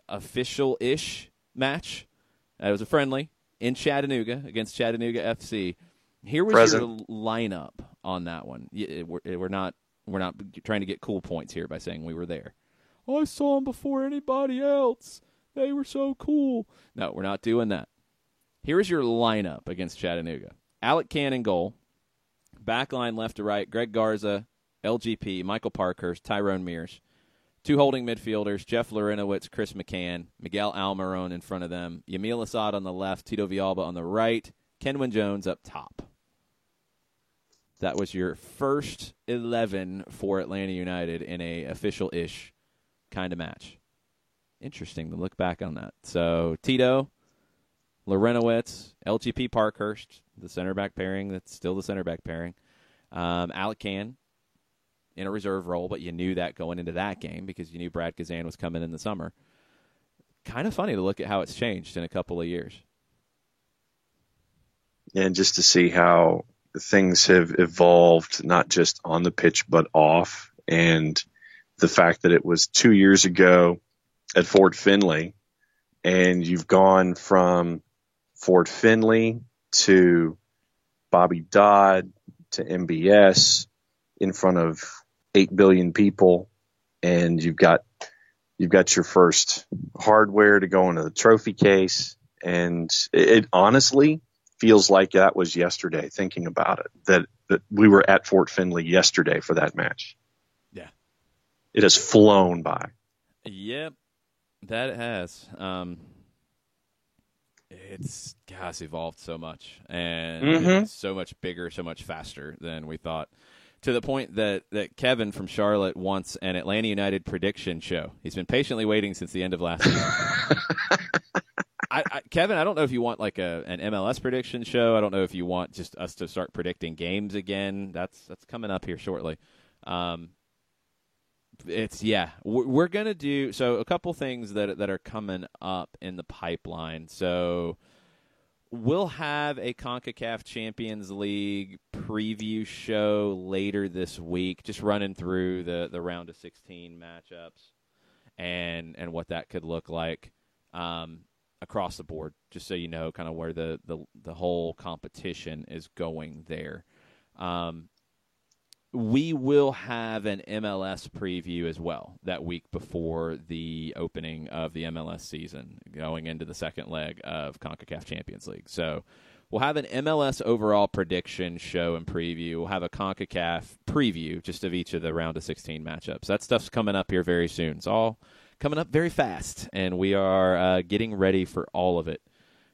official-ish match. It was a friendly in Chattanooga against Chattanooga FC. Here was your lineup on that one. We're not trying to get cool points here by saying we were there. I saw them before anybody else. They were so cool. No, we're not doing that. Here is your lineup against Chattanooga. Alec Cannon goal. Backline left to right. Greg Garza, LGP, Michael Parkhurst, Tyrone Mears. 2 holding midfielders, Jeff Lorenowitz, Chris McCann, Miguel Almiron in front of them, Yamil Assad on the left, Tito Villalba on the right, Kenwin Jones up top. That was your first 11 for Atlanta United in a official-ish kind of match. Interesting to look back on that. So Tito, Lorenowitz, LGP Parkhurst, the center back pairing, that's still the center back pairing. Alec Cann in a reserve role, but you knew that going into that game because you knew Brad Kazan was coming in the summer. Kind of funny to look at how it's changed in a couple of years. And just to see how things have evolved, not just on the pitch, but off. And the fact that it was 2 years ago at Fort Finley, and you've gone from Fort Finley to Bobby Dodd to MBS in front of 8 billion people, and you've got your first hardware to go into the trophy case, and it honestly feels like that was yesterday, thinking about it, that we were at Fort Finley yesterday for that match. Yeah. It has flown by. Yep, that it has. It's evolved so much, and it's so much bigger, so much faster than we thought, to the point that Kevin from Charlotte wants an Atlanta United prediction show. He's been patiently waiting since the end of last season. Kevin, I don't know if you want like an MLS prediction show. I don't know if you want just us to start predicting games again. That's coming up here shortly. We're gonna do so. A couple things that are coming up in the pipeline. So we'll have a CONCACAF Champions League preview show later this week, just running through the round of 16 matchups and what that could look like across the board, just so you know kind of where the whole competition is going there. We will have an MLS preview as well that week before the opening of the MLS season, going into the second leg of CONCACAF Champions League. So we'll have an MLS overall prediction show and preview. We'll have a CONCACAF preview just of each of the round of 16 matchups. That stuff's coming up here very soon. It's all coming up very fast, and we are getting ready for all of it.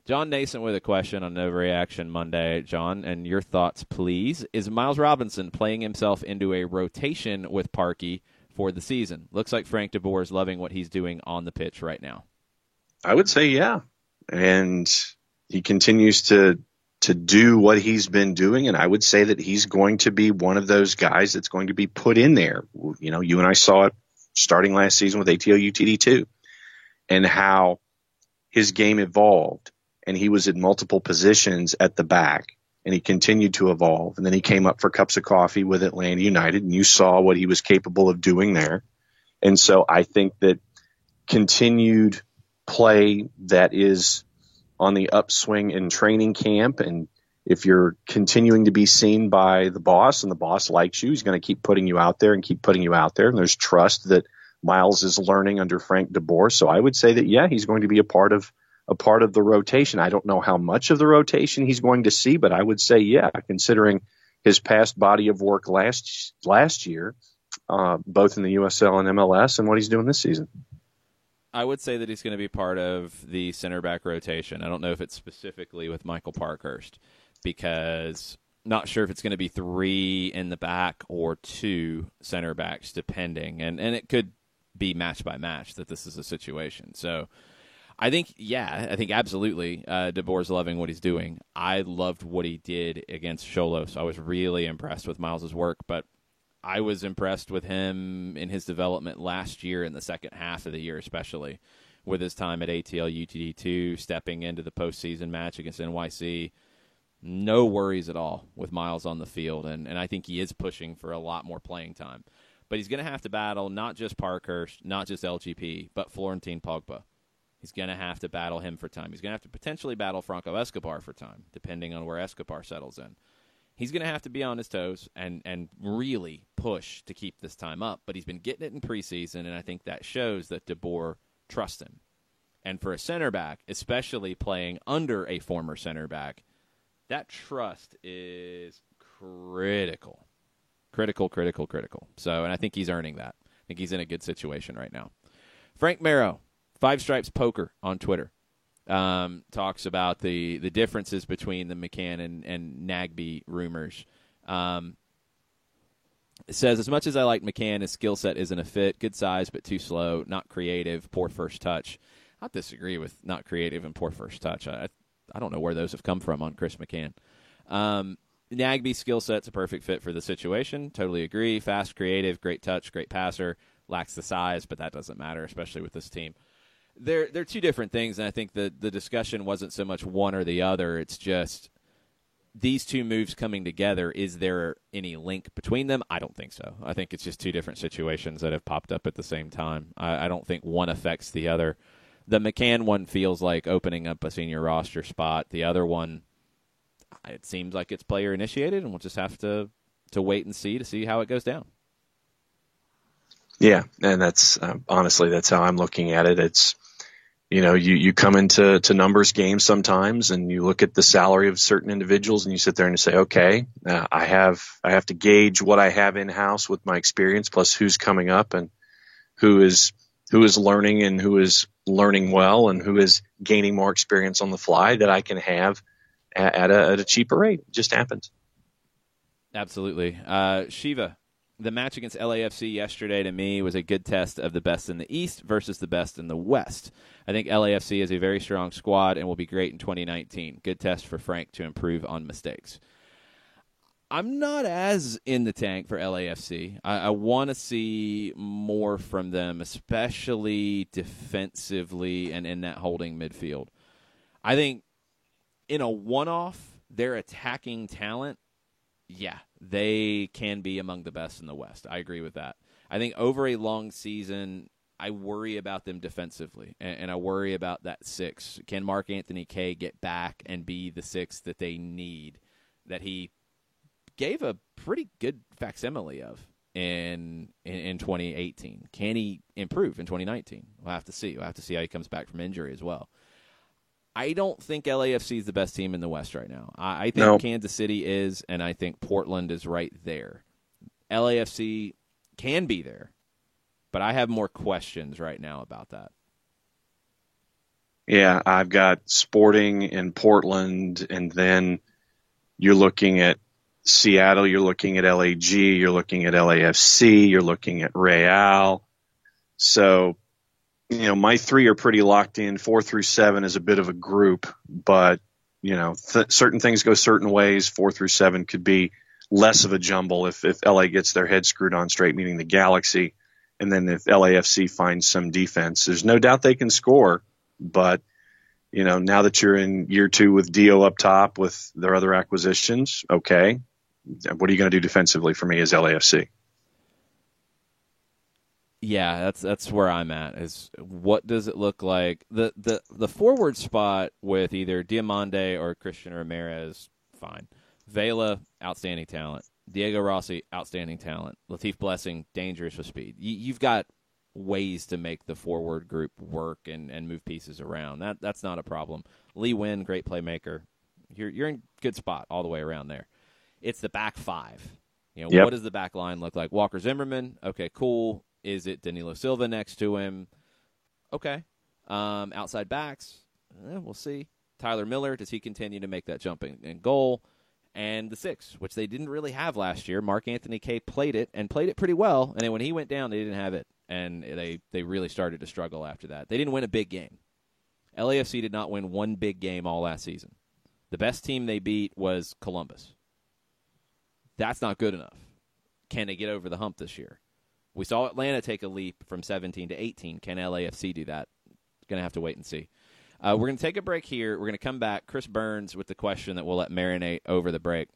John Nason with a question on Overreaction Monday. John, and your thoughts, please. Is Miles Robinson playing himself into a rotation with Parkey for the season? Looks like Frank DeBoer is loving what he's doing on the pitch right now. I would say yeah. And he continues to do what he's been doing, and I would say that he's going to be one of those guys that's going to be put in there. You know, you and I saw it starting last season with ATO UTD2 and how his game evolved. And he was in multiple positions at the back, and he continued to evolve. And then he came up for cups of coffee with Atlanta United, and you saw what he was capable of doing there. And so I think that continued play that is on the upswing in training camp, and if you're continuing to be seen by the boss and the boss likes you, he's going to keep putting you out there and keep putting you out there. And there's trust that Miles is learning under Frank DeBoer. So I would say that, yeah, he's going to be a part of the rotation. I don't know how much of the rotation he's going to see, but I would say, yeah, considering his past body of work last year, both in the USL and MLS, and what he's doing this season. I would say that he's going to be part of the center back rotation. I don't know if it's specifically with Michael Parkhurst, because not sure if it's going to be 3 in the back or 2 center backs, depending. And it could be match by match that this is a situation. So I think absolutely DeBoer's loving what he's doing. I loved what he did against Xolos. I was really impressed with Miles' work, but I was impressed with him in his development last year in the second half of the year, especially with his time at ATL UTD2, stepping into the postseason match against NYC. No worries at all with Miles on the field, and I think he is pushing for a lot more playing time. But he's going to have to battle not just Parkhurst, not just LGP, but Florentin Pogba. He's going to have to battle him for time. He's going to have to potentially battle Franco Escobar for time, depending on where Escobar settles in. He's going to have to be on his toes and really push to keep this time up. But he's been getting it in preseason, and I think that shows that DeBoer trusts him. And for a center back, especially playing under a former center back, that trust is critical. Critical. So, and I think he's earning that. I think he's in a good situation right now. Frank Marrow, Five Stripes Poker on Twitter. Talks about the differences between the McCann and Nagbe rumors. It says, as much as I like McCann, his skill set isn't a fit. Good size, but too slow. Not creative. Poor first touch. I disagree with not creative and poor first touch. I don't know where those have come from on Chris McCann. Nagbe's skill set's a perfect fit for the situation. Totally agree. Fast, creative, great touch, great passer. Lacks the size, but that doesn't matter, especially with this team. They're two different things, and I think the discussion wasn't so much one or the other. It's just these two moves coming together. Is there any link between them? I don't think so. I think it's just two different situations that have popped up at the same time. I don't think one affects the other. The McCann one feels like opening up a senior roster spot. The other one, it seems like it's player-initiated, and we'll just have to wait and see how it goes down. Yeah, and that's honestly, that's how I'm looking at it. It's, you come into numbers games sometimes, and you look at the salary of certain individuals, and you sit there and you say, okay, I have to gauge what I have in-house with my experience, plus who's coming up and who is learning and who is learning well and who is gaining more experience on the fly that I can have at a cheaper rate. It just happens. Absolutely. Shiva, the match against LAFC yesterday to me was a good test of the best in the East versus the best in the West. I think LAFC is a very strong squad and will be great in 2019. Good test for Frank to improve on mistakes. I'm not as in the tank for LAFC. I want to see more from them, especially defensively and in that holding midfield. I think in a one-off, their attacking talent, yeah, they can be among the best in the West. I agree with that. I think over a long season, I worry about them defensively, and I worry about that 6. Can Mark Anthony Kaye get back and be the 6 that they need, that he gave a pretty good facsimile of in 2018? Can he improve in 2019? We'll have to see. We'll have to see how he comes back from injury as well. I don't think LAFC is the best team in the West right now. I think Kansas City is, and I think Portland is right there. LAFC can be there, but I have more questions right now about that. Yeah, I've got Sporting in Portland, and then you're looking at Seattle, you're looking at LAG, you're looking at LAFC, you're looking at Real. So, my 3 are pretty locked in. 4 through 7 is a bit of a group, but, certain things go certain ways. 4 through 7 could be less of a jumble if LA gets their head screwed on straight, meaning the Galaxy. And then if LAFC finds some defense, there's no doubt they can score. But, now that you're in year 2 with Dio up top with their other acquisitions, okay, what are you going to do defensively for me as LAFC? Yeah, that's where I'm at. Is what does it look like? The forward spot with either Diamande or Christian Ramirez, fine. Vela, outstanding talent. Diego Rossi, outstanding talent. Latif Blessing, dangerous with speed. You've got ways to make the forward group work and move pieces around. That's not a problem. Lee Wynn, great playmaker. You're in good spot all the way around there. It's the back five. What does the back line look like? Walker Zimmerman, okay, cool. Is it Danilo Silva next to him? Okay. Outside backs, we'll see. Tyler Miller, does he continue to make that jump in goal? And the six, which they didn't really have last year. Mark Anthony Kaye played it pretty well. And then when he went down, they didn't have it. And they really started to struggle after that. They didn't win a big game. LAFC did not win one big game all last season. The best team they beat was Columbus. That's not good enough. Can they get over the hump this year? We saw Atlanta take a leap from 17 to 18. Can LAFC do that? Going to have to wait and see. We're going to take a break here. We're going to come back. Chris Burns with the question that we'll let marinate over the break.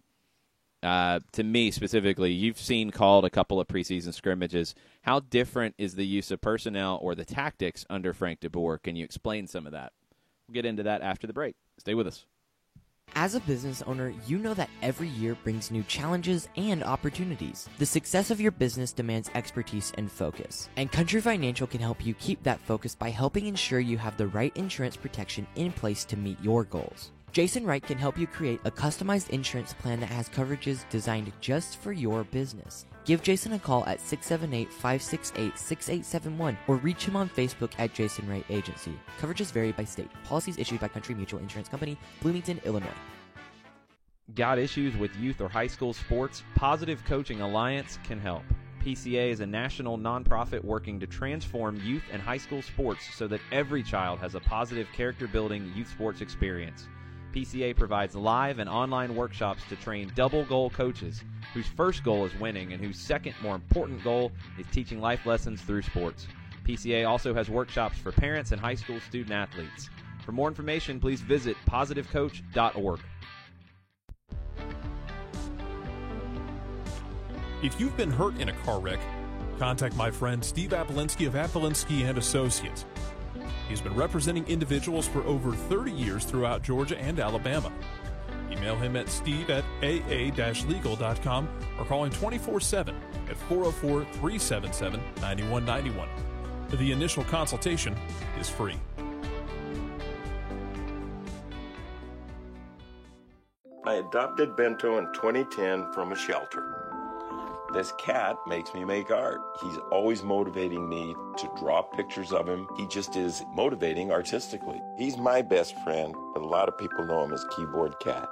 To me specifically, you've called a couple of preseason scrimmages. How different is the use of personnel or the tactics under Frank de Boer? Can you explain some of that? We'll get into that after the break. Stay with us. As a business owner, you know that every year brings new challenges and opportunities. The success of your business demands expertise and focus. And Country Financial can help you keep that focus by helping ensure you have the right insurance protection in place to meet your goals. Jason Wright can help you create a customized insurance plan that has coverages designed just for your business. Give Jason a call at 678-568-6871 or reach him on Facebook at Jason Wright Agency. Coverages vary by state. Policies issued by Country Mutual Insurance Company, Bloomington, Illinois. Got issues with youth or high school sports? Positive Coaching Alliance can help. PCA is a national nonprofit working to transform youth and high school sports so that every child has a positive character-building youth sports experience. PCA provides live and online workshops to train double goal coaches whose first goal is winning and whose second, more important goal is teaching life lessons through sports. PCA also has workshops for parents and high school student athletes. For more information, please visit positivecoach.org. If you've been hurt in a car wreck, contact my friend Steve Apolinsky of Apolinsky & Associates. He's been representing individuals for over 30 years throughout Georgia and Alabama. Email him at steve@aa-legal.com or call him 24/7 at 404-377-9191. The initial consultation is free. I adopted Bento in 2010 from a shelter. This cat makes me make art. He's always motivating me to draw pictures of him. He just is motivating artistically. He's my best friend, but a lot of people know him as Keyboard Cat.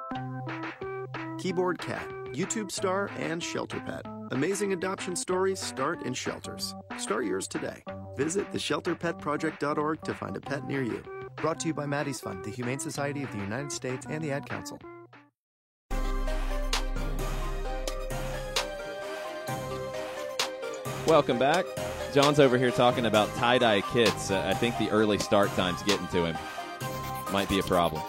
Keyboard Cat, YouTube star and shelter pet. Amazing adoption stories start in shelters. Start yours today. Visit theshelterpetproject.org to find a pet near you. Brought to you by Maddie's Fund, the Humane Society of the United States, and the Ad Council. Welcome back. John's over here talking about tie-dye kits. I think the early start time's getting to him. Might be a problem.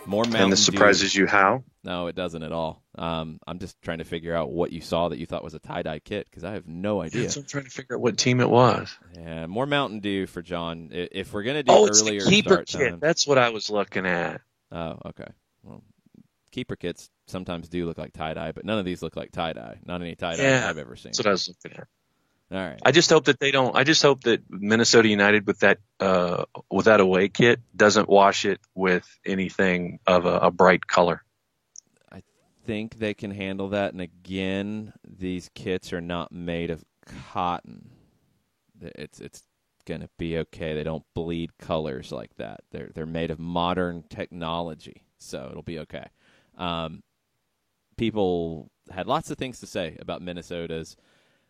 More Mountain And this surprises you how? No, it doesn't at all. I'm just trying to figure out what you saw that you thought was a tie-dye kit because I have no idea. So I'm trying to figure out what team it was. Yeah, more Mountain Dew for John. If we're going to do earlier it's the Keeper start kit. time. That's what I was looking at. Oh, okay. Well, Keeper kits sometimes do look like tie-dye, but none of these look like tie-dye. Not any tie-dye I've ever seen. That's what I was looking at. All right. I just hope that Minnesota United with that away kit doesn't wash it with anything of a bright color. I think they can handle that. And again, these kits are not made of cotton. It's going to be okay. They don't bleed colors like that. They're made of modern technology, so it'll be okay. People had lots of things to say about Minnesota's.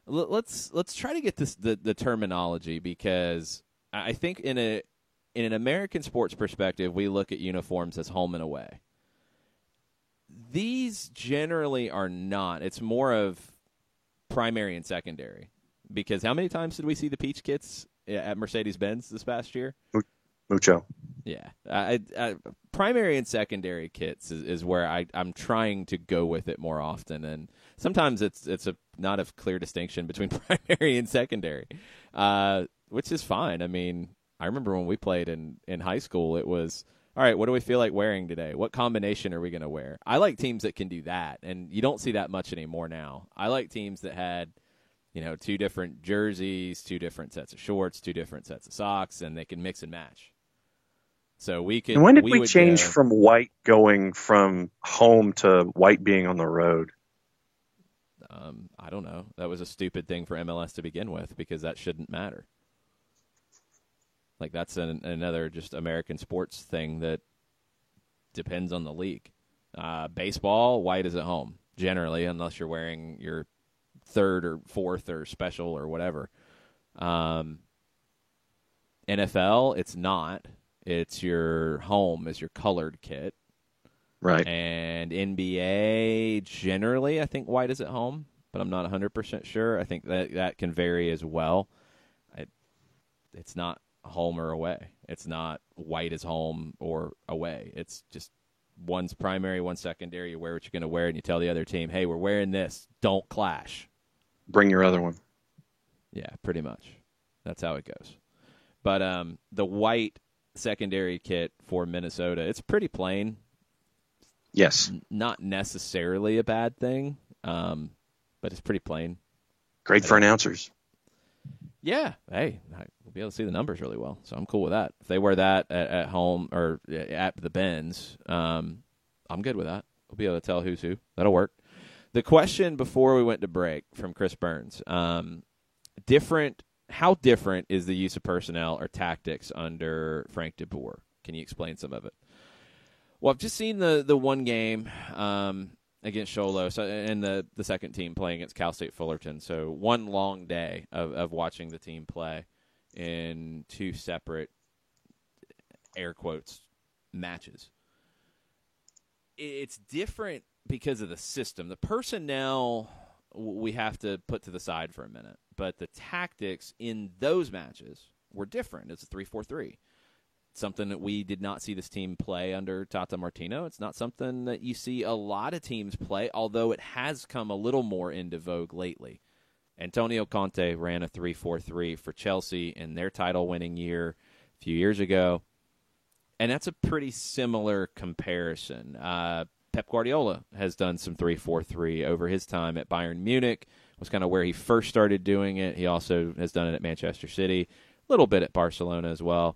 Let's try to get the terminology, because I think in an American sports perspective, we look at uniforms as home and away. These generally are not. It's more of primary and secondary, because how many times did we see the peach kits at Mercedes-Benz this past year? Mucho. Yeah. Primary and secondary kits is where I'm trying to go with it more often. And sometimes it's not a clear distinction between primary and secondary. which is fine. I mean, I remember when we played in high school, it was, all right, what do we feel like wearing today? What combination are we going to wear? I like teams that can do that, and you don't see that much anymore now. I like teams that had, 2 different jerseys, 2 different sets of shorts, 2 different sets of socks, and they can mix and match. So we could. And when did we change from white going from home to white being on the road? I don't know. That was a stupid thing for MLS to begin with because that shouldn't matter. Like, that's another just American sports thing that depends on the league. Baseball, white is at home, generally, unless you're wearing your 3rd or 4th or special or whatever. NFL, it's not. It's your home is your colored kit. Right. And NBA, generally, I think white is at home, but I'm not 100% sure. I think that can vary as well. It's not home or away. It's not white is home or away. It's just one's primary, one's secondary. You wear what you're going to wear, and you tell the other team, hey, we're wearing this. Don't clash. Bring your other one. Yeah, pretty much. That's how it goes. But the white secondary kit for Minnesota, it's pretty plain. Yes. Not necessarily a bad thing, but it's pretty plain. Great for announcers. Yeah. Hey, we'll be able to see the numbers really well, so I'm cool with that. If they wear that at home or at the Benz, I'm good with that. We'll be able to tell who's who. That'll work. The question before we went to break from Chris Burns, how different is the use of personnel or tactics under Frank DeBoer? Can you explain some of it? Well, I've just seen the one game against Xolos and the second team playing against Cal State Fullerton. So one long day of watching the team play in 2 separate, air quotes, matches. It's different because of the system. The personnel we have to put to the side for a minute, but the tactics in those matches were different. It's a 3-4-3. Something that we did not see this team play under Tata Martino. It's not something that you see a lot of teams play, although it has come a little more into vogue lately. Antonio Conte ran a 3-4-3 for Chelsea in their title-winning year a few years ago, and that's a pretty similar comparison. Pep Guardiola has done some 3-4-3 over his time at Bayern Munich. Was kind of where he first started doing it. He also has done it at Manchester City, a little bit at Barcelona as well.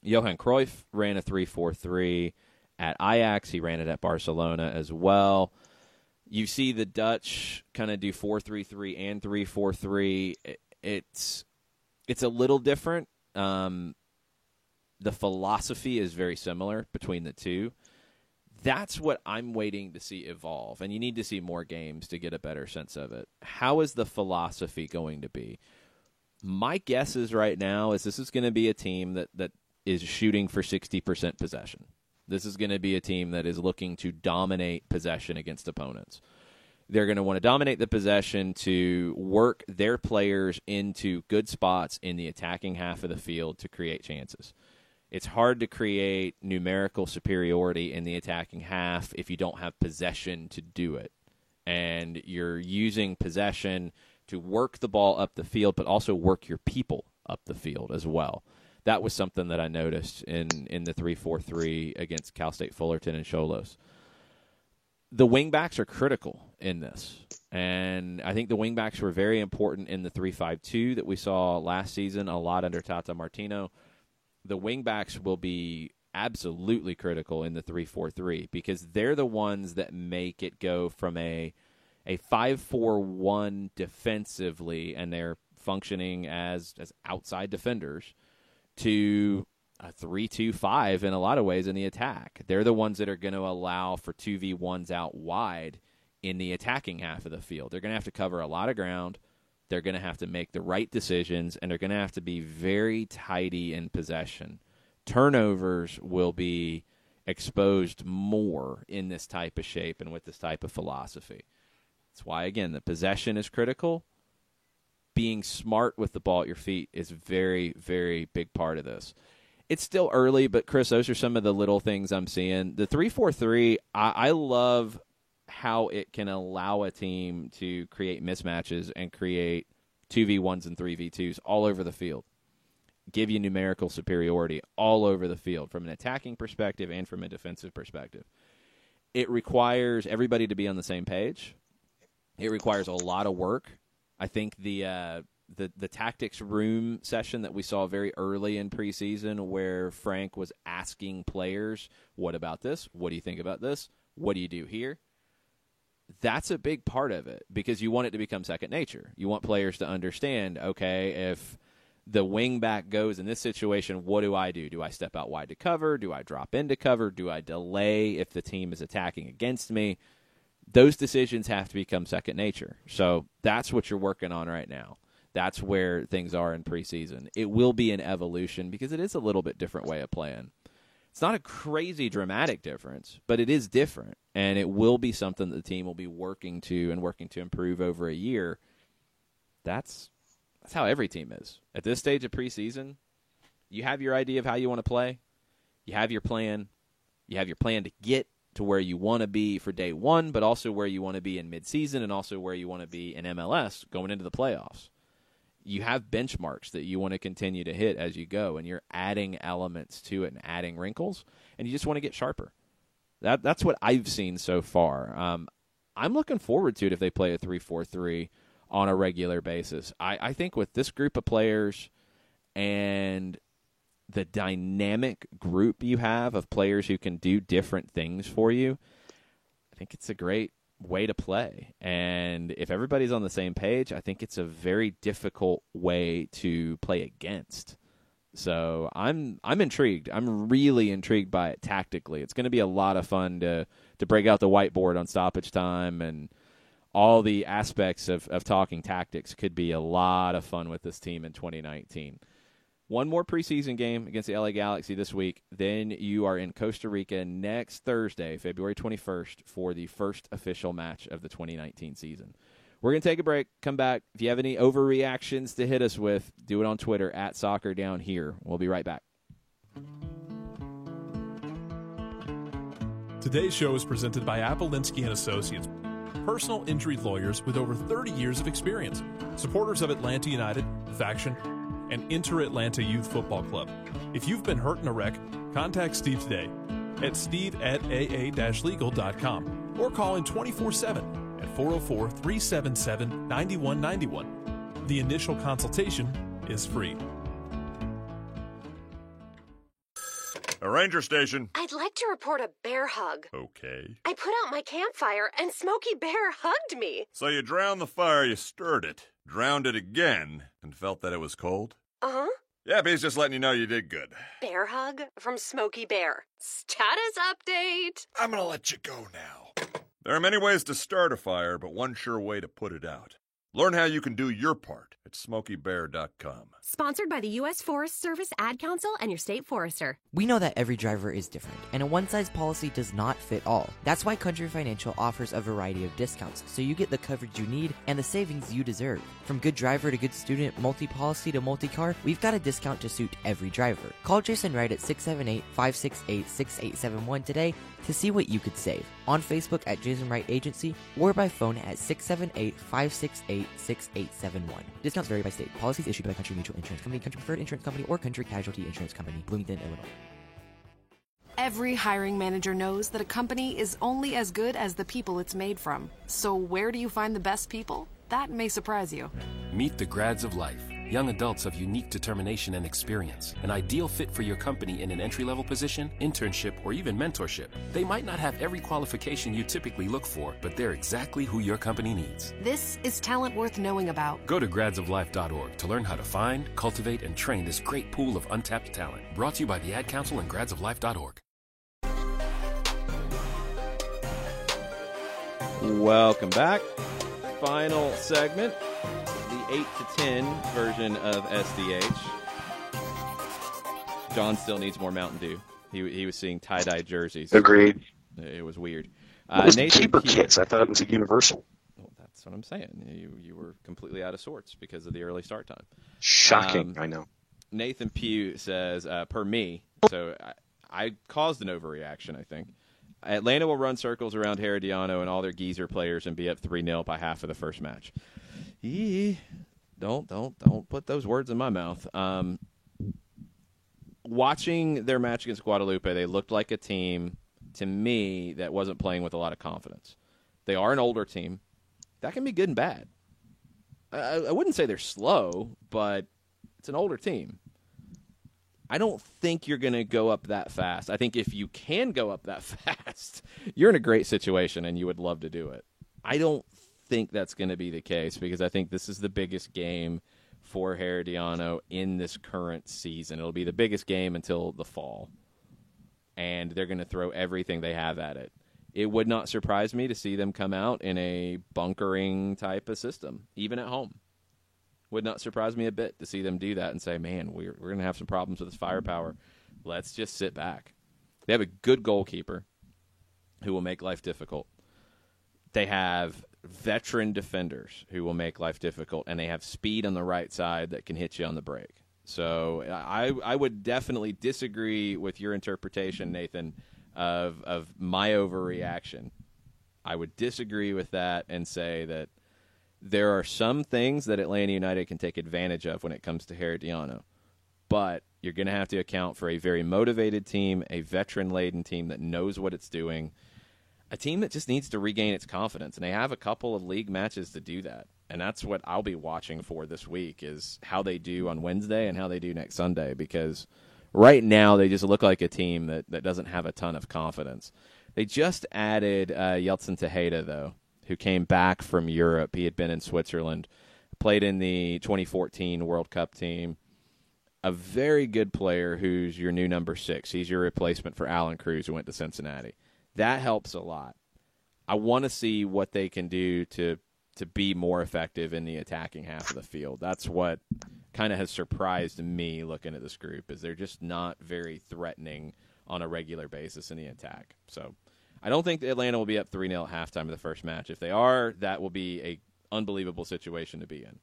Johan Cruyff ran a 3-4-3 at Ajax. He ran it at Barcelona as well. You see the Dutch kind of do 4-3-3 and 3-4-3. It's a little different. The philosophy is very similar between the two. That's what I'm waiting to see evolve, and you need to see more games to get a better sense of it. How is the philosophy going to be? My guess is right now is this is going to be a team that is shooting for 60% possession. This is going to be a team that is looking to dominate possession against opponents. They're going to want to dominate the possession to work their players into good spots in the attacking half of the field to create chances. It's hard to create numerical superiority in the attacking half if you don't have possession to do it. And you're using possession to work the ball up the field, but also work your people up the field as well. That was something that I noticed in the 3-4-3 against Cal State Fullerton and Xolos. The wingbacks are critical in this, and I think the wingbacks were very important in the 3-5-2 that we saw last season, a lot under Tata Martino. The wingbacks will be absolutely critical in the 3-4-3 because they're the ones that make it go from a 5-4-1 defensively, and they're functioning as outside defenders, to a 3-2-5 in a lot of ways in the attack. They're the ones that are going to allow for 2v1s out wide in the attacking half of the field. They're going to have to cover a lot of ground. They're going to have to make the right decisions, and they're going to have to be very tidy in possession. Turnovers will be exposed more in this type of shape and with this type of philosophy. That's why, again, the possession is critical. Being smart with the ball at your feet is a very, very big part of this. It's still early, but, Chris, those are some of the little things I'm seeing. The 3-4-3, I love how it can allow a team to create mismatches and create 2v1s and 3v2s all over the field, give you numerical superiority all over the field from an attacking perspective and from a defensive perspective. It requires everybody to be on the same page. It requires a lot of work. I think the tactics room session that we saw very early in preseason, where Frank was asking players, what about this? What do you think about this? What do you do here? That's a big part of it, because you want it to become second nature. You want players to understand, okay, if the wing back goes in this situation, what do I do? Do I step out wide to cover? Do I drop into cover? Do I delay if the team is attacking against me? Those decisions have to become second nature. So that's what you're working on right now. That's where things are in preseason. It will be an evolution because it is a little bit different way of playing. It's not a crazy dramatic difference, but it is different, and it will be something that the team will be working to improve over a year. That's how every team is. At this stage of preseason, you have your idea of how you want to play. You have your plan. You have your plan to get to where you want to be for day one, but also where you want to be in midseason and also where you want to be in MLS going into the playoffs. You have benchmarks that you want to continue to hit as you go, and you're adding elements to it and adding wrinkles, and you just want to get sharper. That's what I've seen so far. I'm looking forward to it if they play a 3-4-3 on a regular basis. I think with this group of players and the dynamic group you have of players who can do different things for you, I think it's a great way to play. And if everybody's on the same page, I think it's a very difficult way to play against. So I'm intrigued. I'm really intrigued by it tactically. It's going to be a lot of fun to break out the whiteboard on stoppage time, and all the aspects of talking tactics could be a lot of fun with this team in 2019. One more preseason game against the LA Galaxy this week. Then you are in Costa Rica next Thursday, February 21st, for the first official match of the 2019 season. We're going to take a break, come back. If you have any overreactions to hit us with, do it on Twitter at @SoccerDownHere. We'll be right back. Today's show is presented by Appolinsky & Associates, personal injury lawyers with over 30 years of experience, supporters of Atlanta United, Faction, and Inter-Atlanta Youth Football Club. If you've been hurt in a wreck, contact Steve today at steve@aa-legal.com or call him 24/7 at 404-377-9191. The initial consultation is free. A ranger station. I'd like to report a bear hug. Okay. I put out my campfire and Smokey Bear hugged me. So you drowned the fire, you stirred it, drowned it again, and felt that it was cold? Uh-huh. Yeah, but he's just letting you know you did good. Bear hug from Smokey Bear. Status update. I'm gonna let you go now. There are many ways to start a fire, but one sure way to put it out. Learn how you can do your part at SmokeyBear.com. Sponsored by the U.S. Forest Service Ad Council and your state forester. We know that every driver is different, and a one-size policy does not fit all. That's why Country Financial offers a variety of discounts, so you get the coverage you need and the savings you deserve. From good driver to good student, multi-policy to multi-car, we've got a discount to suit every driver. Call Jason Wright at 678-568-6871 today to see what you could save. On Facebook at Jason Wright Agency, or by phone at 678-568-6871. Discounts vary by state. Policies issued by Country Mutual Insurance Company, Country Preferred Insurance Company, or Country Casualty Insurance Company, Bloomington, Illinois. Every hiring manager knows that a company is only as good as the people it's made from. So where do you find the best people? That may surprise you. Meet the grads of life. Young adults of unique determination and experience. An ideal fit for your company in an entry-level position, internship, or even mentorship. They might not have every qualification you typically look for, but they're exactly who your company needs. This is talent worth knowing about. Go to gradsoflife.org to learn how to find, cultivate, and train this great pool of untapped talent. Brought to you by the Ad Council and gradsoflife.org. Welcome back. Final segment. 8 to 10 version of SDH. John still needs more Mountain Dew. He was seeing tie-dye jerseys. Agreed. It was weird. It was Nathan cheaper kits. I thought it was a universal. Well, that's what I'm saying. You were completely out of sorts because of the early start time. Shocking, I know. Nathan Pugh says, per me, so I caused an overreaction, I think. Atlanta will run circles around Herediano and all their geezer players and be up 3-0 by half of the first match. Doesn't Don't put those words in my mouth. Watching their match against Guadalupe, they looked like a team, to me, that wasn't playing with a lot of confidence. They are an older team. That can be good and bad. I wouldn't say they're slow, but it's an older team. I don't think you're going to go up that fast. I think if you can go up that fast, you're in a great situation and you would love to do it. I don't think that's going to be the case because I think this is the biggest game for Herediano in this current season. It'll be the biggest game until the fall, and they're going to throw everything they have at it. It would not surprise me to see them come out in a bunkering type of system, even at home. Would not surprise me a bit to see them do that and say, man, we're going to have some problems with this firepower. Let's just sit back. They have a good goalkeeper who will make life difficult. They have veteran defenders who will make life difficult, and they have speed on the right side that can hit you on the break. So I would definitely disagree with your interpretation, Nathan, of my overreaction. I would disagree with that and say that there are some things that Atlanta United can take advantage of when it comes to Herediano. But you're going to have to account for a very motivated team, a veteran-laden team that knows what it's doing, a team that just needs to regain its confidence. And they have a couple of league matches to do that. And that's what I'll be watching for this week is how they do on Wednesday and how they do next Sunday. Because right now they just look like a team that doesn't have a ton of confidence. They just added Yeltsin Tejeda, though, who came back from Europe. He had been in Switzerland, played in the 2014 World Cup team. A very good player who's your new number 6. He's your replacement for Alan Cruz, who went to Cincinnati. That helps a lot. I want to see what they can do to be more effective in the attacking half of the field. That's what kind of has surprised me looking at this group, is they're just not very threatening on a regular basis in the attack. So I don't think Atlanta will be up 3-0 at halftime of the first match. If they are, that will be an unbelievable situation to be in.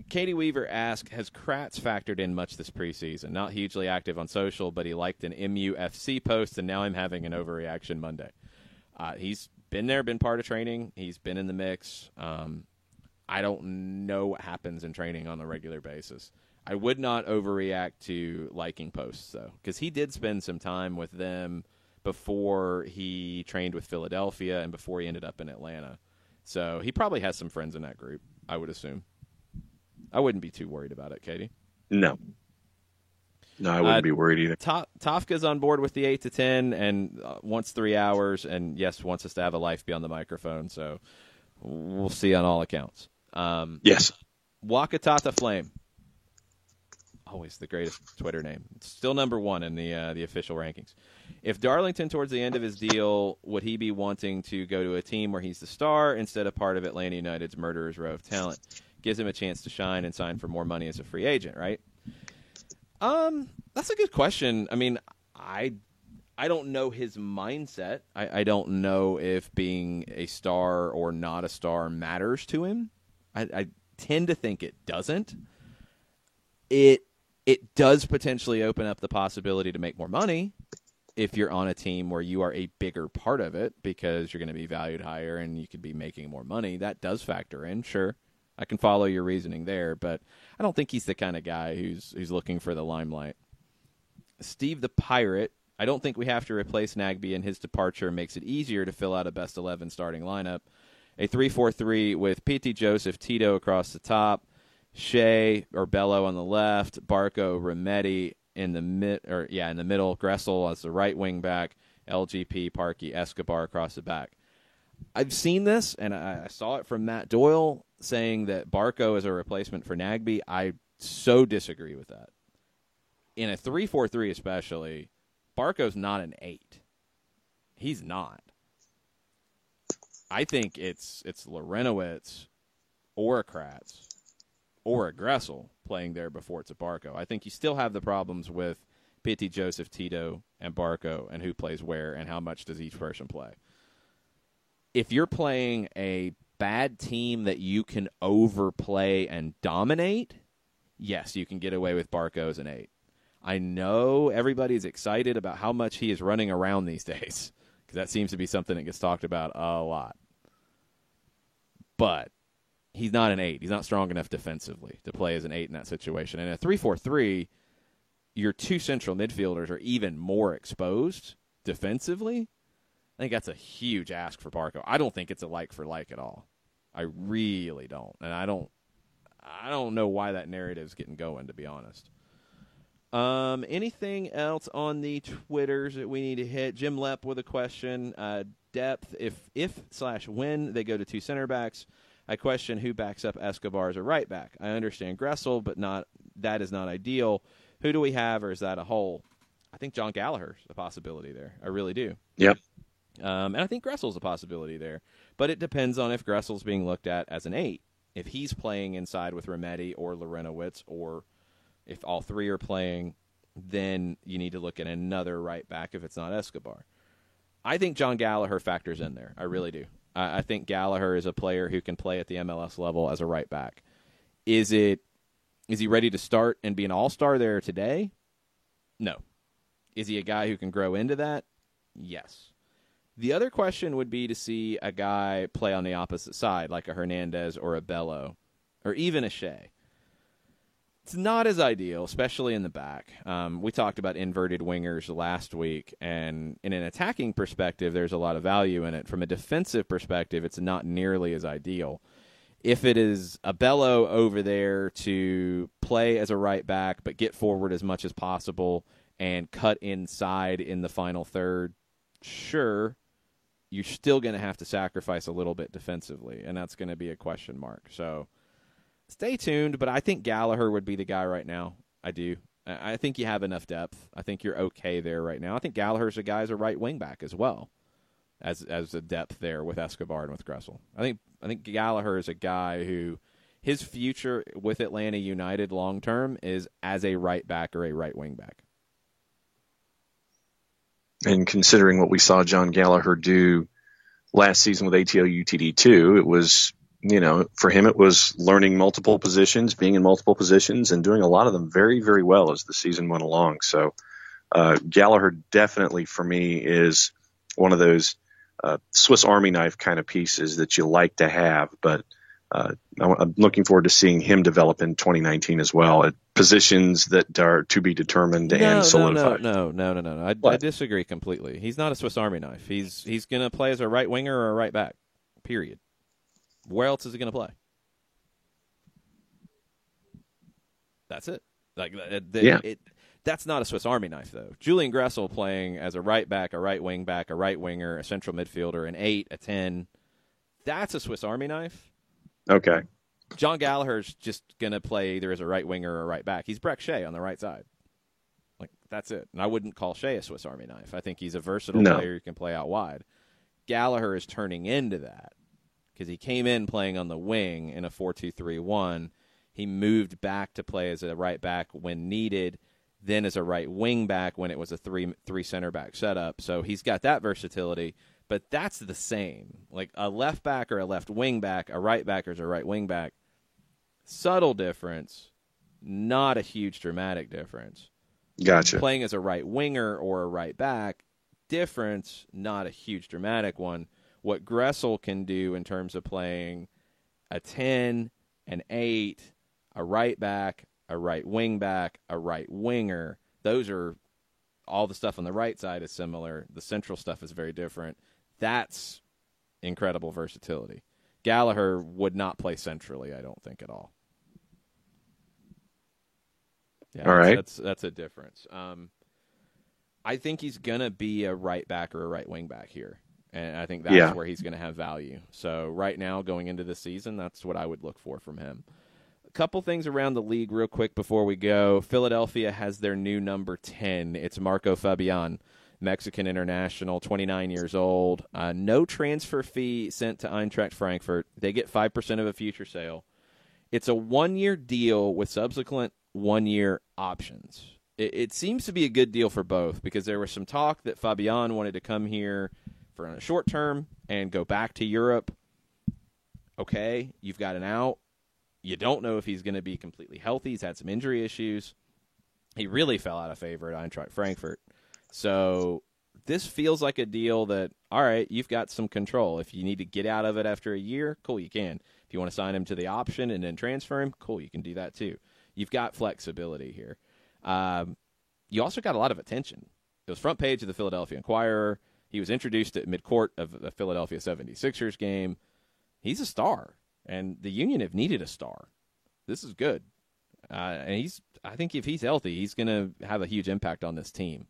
Katie Weaver asked, has Kratz factored in much this preseason? Not hugely active on social, but he liked an MUFC post, and now I'm having an overreaction Monday. He's been there, been part of training. He's been in the mix. I don't know what happens in training on a regular basis. I would not overreact to liking posts, though, because he did spend some time with them before he trained with Philadelphia and before he ended up in Atlanta. So he probably has some friends in that group, I would assume. I wouldn't be too worried about it, Katie. No, I wouldn't be worried either. Tafka's on board with the 8 to 10 and wants 3 hours, and yes, wants us to have a life beyond the microphone. So we'll see on all accounts. Yes. Wakatata Flame. Always the greatest Twitter name. It's still number 1 in the official rankings. If Darlington, towards the end of his deal, would he be wanting to go to a team where he's the star instead of part of Atlanta United's murderer's row of talent? Gives him a chance to shine and sign for more money as a free agent, right? That's a good question. I mean, I don't know his mindset. I don't know if being a star or not a star matters to him. I tend to think it doesn't. It does potentially open up the possibility to make more money if you're on a team where you are a bigger part of it because you're going to be valued higher and you could be making more money. That does factor in, sure. I can follow your reasoning there, but I don't think he's the kind of guy who's looking for the limelight. Steve the Pirate, I don't think we have to replace Nagbe, and his departure makes it easier to fill out a best 11 starting lineup. A 3-4-3 with P.T. Joseph, Tito across the top, Shea or Bello on the left, Barco, Remedi in the middle, Gressel as the right wing back, LGP, Parkey, Escobar across the back. I've seen this, and I saw it from Matt Doyle saying that Barco is a replacement for Nagbe. I so disagree with that. In a 3-4-3 especially, Barco's not an 8. He's not. I think it's Lorenowitz or a Kratz or a Gressel playing there before it's a Barco. I think you still have the problems with P.T. Joseph, Tito, and Barco, and who plays where and how much does each person play. If you're playing a bad team that you can overplay and dominate, yes, you can get away with Barco as an 8. I know everybody's excited about how much he is running around these days, because that seems to be something that gets talked about a lot. But he's not an 8. He's not strong enough defensively to play as an 8 in that situation. And a 3-4-3, your two central midfielders are even more exposed defensively. I think that's a huge ask for Barco. I don't think it's a like for like at all. I really don't. And I don't know why that narrative's getting going, to be honest. Anything else on the Twitters that we need to hit? Jim Lepp with a question. Depth, if/when they go to two center backs, I question who backs up Escobar as a right back. I understand Gressel, but that is not ideal. Who do we have, or is that a hole? I think John Gallagher's a possibility there. I really do. Yep. And I think Gressel's a possibility there. But it depends on if Gressel's being looked at as an 8. If he's playing inside with Remedi or Lorenowitz, or if all three are playing, then you need to look at another right back if it's not Escobar. I think John Gallagher factors in there. I really do. I think Gallagher is a player who can play at the MLS level as a right back. Is he ready to start and be an all-star there today? No. Is he a guy who can grow into that? Yes. The other question would be to see a guy play on the opposite side, like a Hernandez or a Bello, or even a Shea. It's not as ideal, especially in the back. We talked about inverted wingers last week, and in an attacking perspective, there's a lot of value in it. From a defensive perspective, it's not nearly as ideal. If it is a Bello over there to play as a right back but get forward as much as possible and cut inside in the final third, sure, you're still going to have to sacrifice a little bit defensively, and that's going to be a question mark. So stay tuned, but I think Gallagher would be the guy right now. I do. I think you have enough depth. I think you're okay there right now. I think Gallagher's a guy as a right wing back as well, as a depth there with Escobar and with Gressel. I think Gallagher is a guy who his future with Atlanta United long term is as a right back or a right wing back. And considering what we saw John Gallagher do last season with ATO UTD2, it was, for him it was learning multiple positions, being in multiple positions, and doing a lot of them very, very well as the season went along. So Gallagher definitely, for me, is one of those Swiss Army knife kind of pieces that you like to have, but I'm looking forward to seeing him develop in 2019 as well at positions that are to be determined and solidified. No. I disagree completely. He's not a Swiss Army knife. He's going to play as a right winger or a right back, period. Where else is he going to play? That's it. That's not a Swiss Army knife, though. Julian Gressel playing as a right back, a right wing back, a right winger, a central midfielder, an 8, a 10, that's a Swiss Army knife. Okay. John Gallagher's just going to play either as a right winger or a right back. He's Breck Shea on the right side. That's it. And I wouldn't call Shea a Swiss Army knife. I think he's a versatile player who can play out wide. Gallagher is turning into that because he came in playing on the wing in a 4-2-3-1. He moved back to play as a right back when needed, then as a right wing back when it was a three center back setup. So he's got that versatility. But that's the same. Like a left back or a left wing back, a right back or a right wing back. Subtle difference, not a huge dramatic difference. Gotcha. Playing as a right winger or a right back, difference, not a huge dramatic one. What Gressel can do in terms of playing a 10, an 8, a right back, a right wing back, a right winger, those are all the stuff on the right side is similar. The central stuff is very different. That's incredible versatility. Gallagher would not play centrally, I don't think, at all. Yeah, all right. That's a difference. I think he's going to be a right back or a right wing back here, and I think that's where he's going to have value. So right now, going into the season, that's what I would look for from him. A couple things around the league real quick before we go. Philadelphia has their new number 10. It's Marco Fabian. Mexican international, 29 years old. No transfer fee sent to Eintracht Frankfurt. They get 5% of a future sale. It's a 1-year deal with subsequent 1-year options. It seems to be a good deal for both because there was some talk that Fabian wanted to come here for a short term and go back to Europe. Okay, you've got an out. You don't know if he's going to be completely healthy. He's had some injury issues. He really fell out of favor at Eintracht Frankfurt. So this feels like a deal that, all right, you've got some control. If you need to get out of it after a year, cool, you can. If you want to sign him to the option and then transfer him, cool, you can do that too. You've got flexibility here. You also got a lot of attention. It was front page of the Philadelphia Inquirer. He was introduced at midcourt of the Philadelphia 76ers game. He's a star, and the Union have needed a star. This is good. And I think if he's healthy, he's going to have a huge impact on this team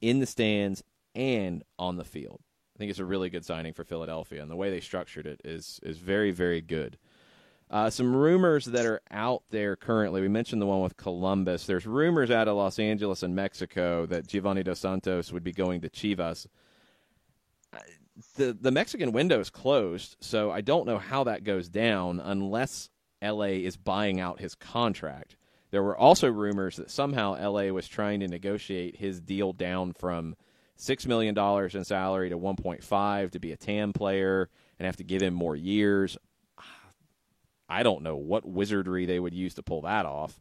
in the stands and on the field. I think it's a really good signing for Philadelphia, and the way they structured it is very, very good. Some rumors that are out there currently. We mentioned the one with Columbus. There's rumors out of Los Angeles and Mexico that Giovanni Dos Santos would be going to Chivas. The Mexican window is closed, so I don't know how that goes down unless L.A. is buying out his contract. There were also rumors that somehow L.A. was trying to negotiate his deal down from $6 million in salary to $1.5 to be a TAM player and have to give him more years. I don't know what wizardry they would use to pull that off.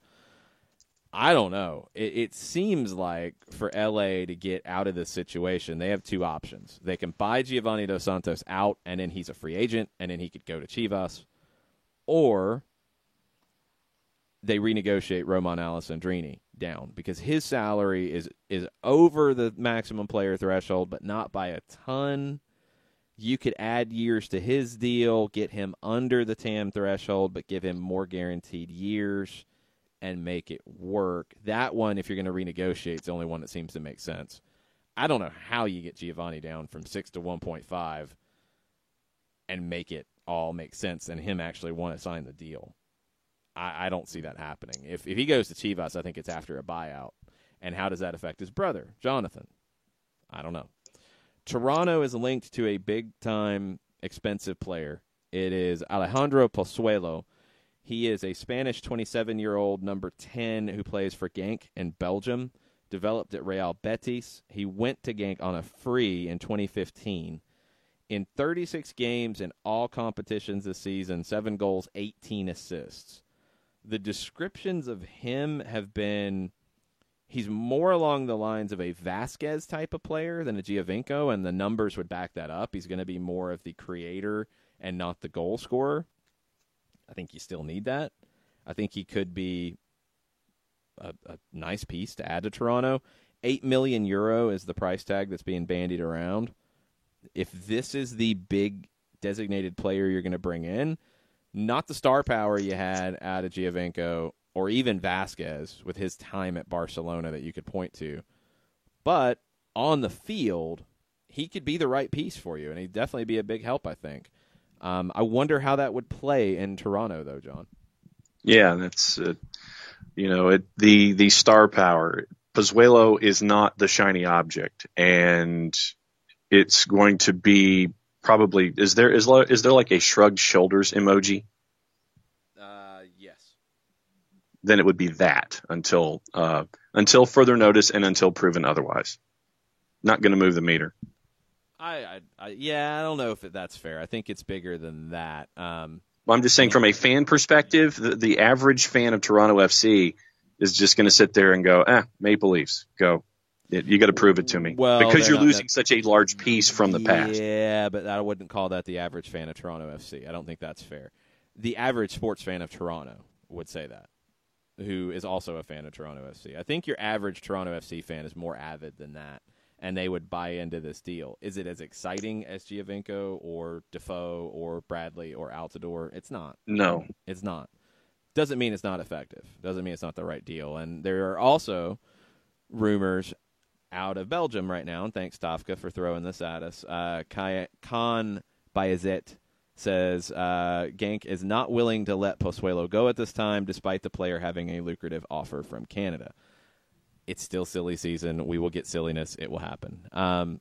I don't know. It seems like for L.A. to get out of this situation, they have two options. They can buy Giovanni Dos Santos out, and then he's a free agent, and then he could go to Chivas. Or they renegotiate Roman Alessandrini down because his salary is over the maximum player threshold, but not by a ton. You could add years to his deal, get him under the TAM threshold, but give him more guaranteed years and make it work. That one, if you're going to renegotiate, is the only one that seems to make sense. I don't know how you get Giovanni down from 6 to 1.5 and make it all make sense and him actually want to sign the deal. I don't see that happening. If he goes to Chivas, I think it's after a buyout. And how does that affect his brother, Jonathan? I don't know. Toronto is linked to a big-time expensive player. It is Alejandro Pozuelo. He is a Spanish 27-year-old number 10 who plays for Genk in Belgium, developed at Real Betis. He went to Genk on a free in 2015. In 36 games in all competitions this season, 7 goals, 18 assists. The descriptions of him have been he's more along the lines of a Vasquez type of player than a Giovinco, and the numbers would back that up. He's going to be more of the creator and not the goal scorer. I think you still need that. I think he could be a nice piece to add to Toronto. €8 million is the price tag that's being bandied around. If this is the big designated player you're going to bring in, not the star power you had out of Giovinco or even Vasquez with his time at Barcelona that you could point to, but on the field, he could be the right piece for you, and he'd definitely be a big help, I think. I wonder how that would play in Toronto, though, John. Yeah, that's the star power. Pozuelo is not the shiny object, and it's going to be probably is there like a shrugged shoulders emoji? Yes. Then it would be that until further notice and until proven otherwise. Not going to move the meter. I don't know if that's fair. I think it's bigger than that. Well, I'm just saying from a fan perspective, the average fan of Toronto FC is just going to sit there and go, Maple Leafs, go. You got to prove it to me. Well, because you're losing such a large piece from the past. Yeah, but I wouldn't call that the average fan of Toronto FC. I don't think that's fair. The average sports fan of Toronto would say that, who is also a fan of Toronto FC. I think your average Toronto FC fan is more avid than that, and they would buy into this deal. Is it as exciting as Giovinco or Defoe or Bradley or Altidore? It's not. No. It's not. Doesn't mean it's not effective. Doesn't mean it's not the right deal. And there are also rumors out of Belgium right now, and thanks, Tafka, for throwing this at us. Khan Bayezet says Genk is not willing to let Pozuelo go at this time, despite the player having a lucrative offer from Canada. It's still silly season. We will get silliness. It will happen.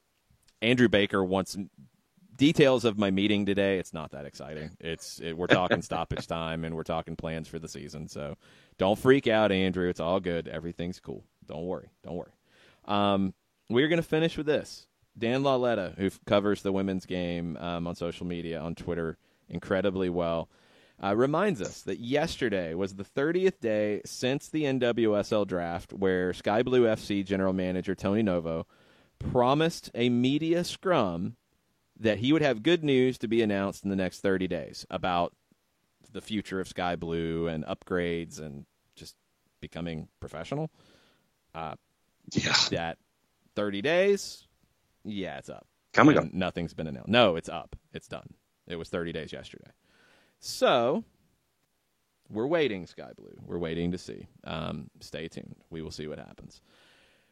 Andrew Baker wants details of my meeting today. It's not that exciting. We're talking stoppage time, and we're talking plans for the season. So don't freak out, Andrew. It's all good. Everything's cool. Don't worry. We're going to finish with this. Dan Lauletta, who covers the women's game on social media, on Twitter, incredibly well, reminds us that yesterday was the 30th day since the NWSL draft where Sky Blue FC general manager Tony Novo promised a media scrum that he would have good news to be announced in the next 30 days about the future of Sky Blue and upgrades and just becoming professional. That 30 days, it's up. Nothing's been announced. No, it's up. It's done. It was 30 days yesterday. So we're waiting, Sky Blue. We're waiting to see. Stay tuned. We will see what happens.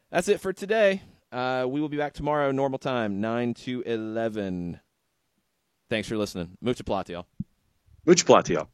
That's it for today. We will be back tomorrow, normal time, 9 to 11. Thanks for listening. Mucha plata, y'all. Mucha plata, y'all.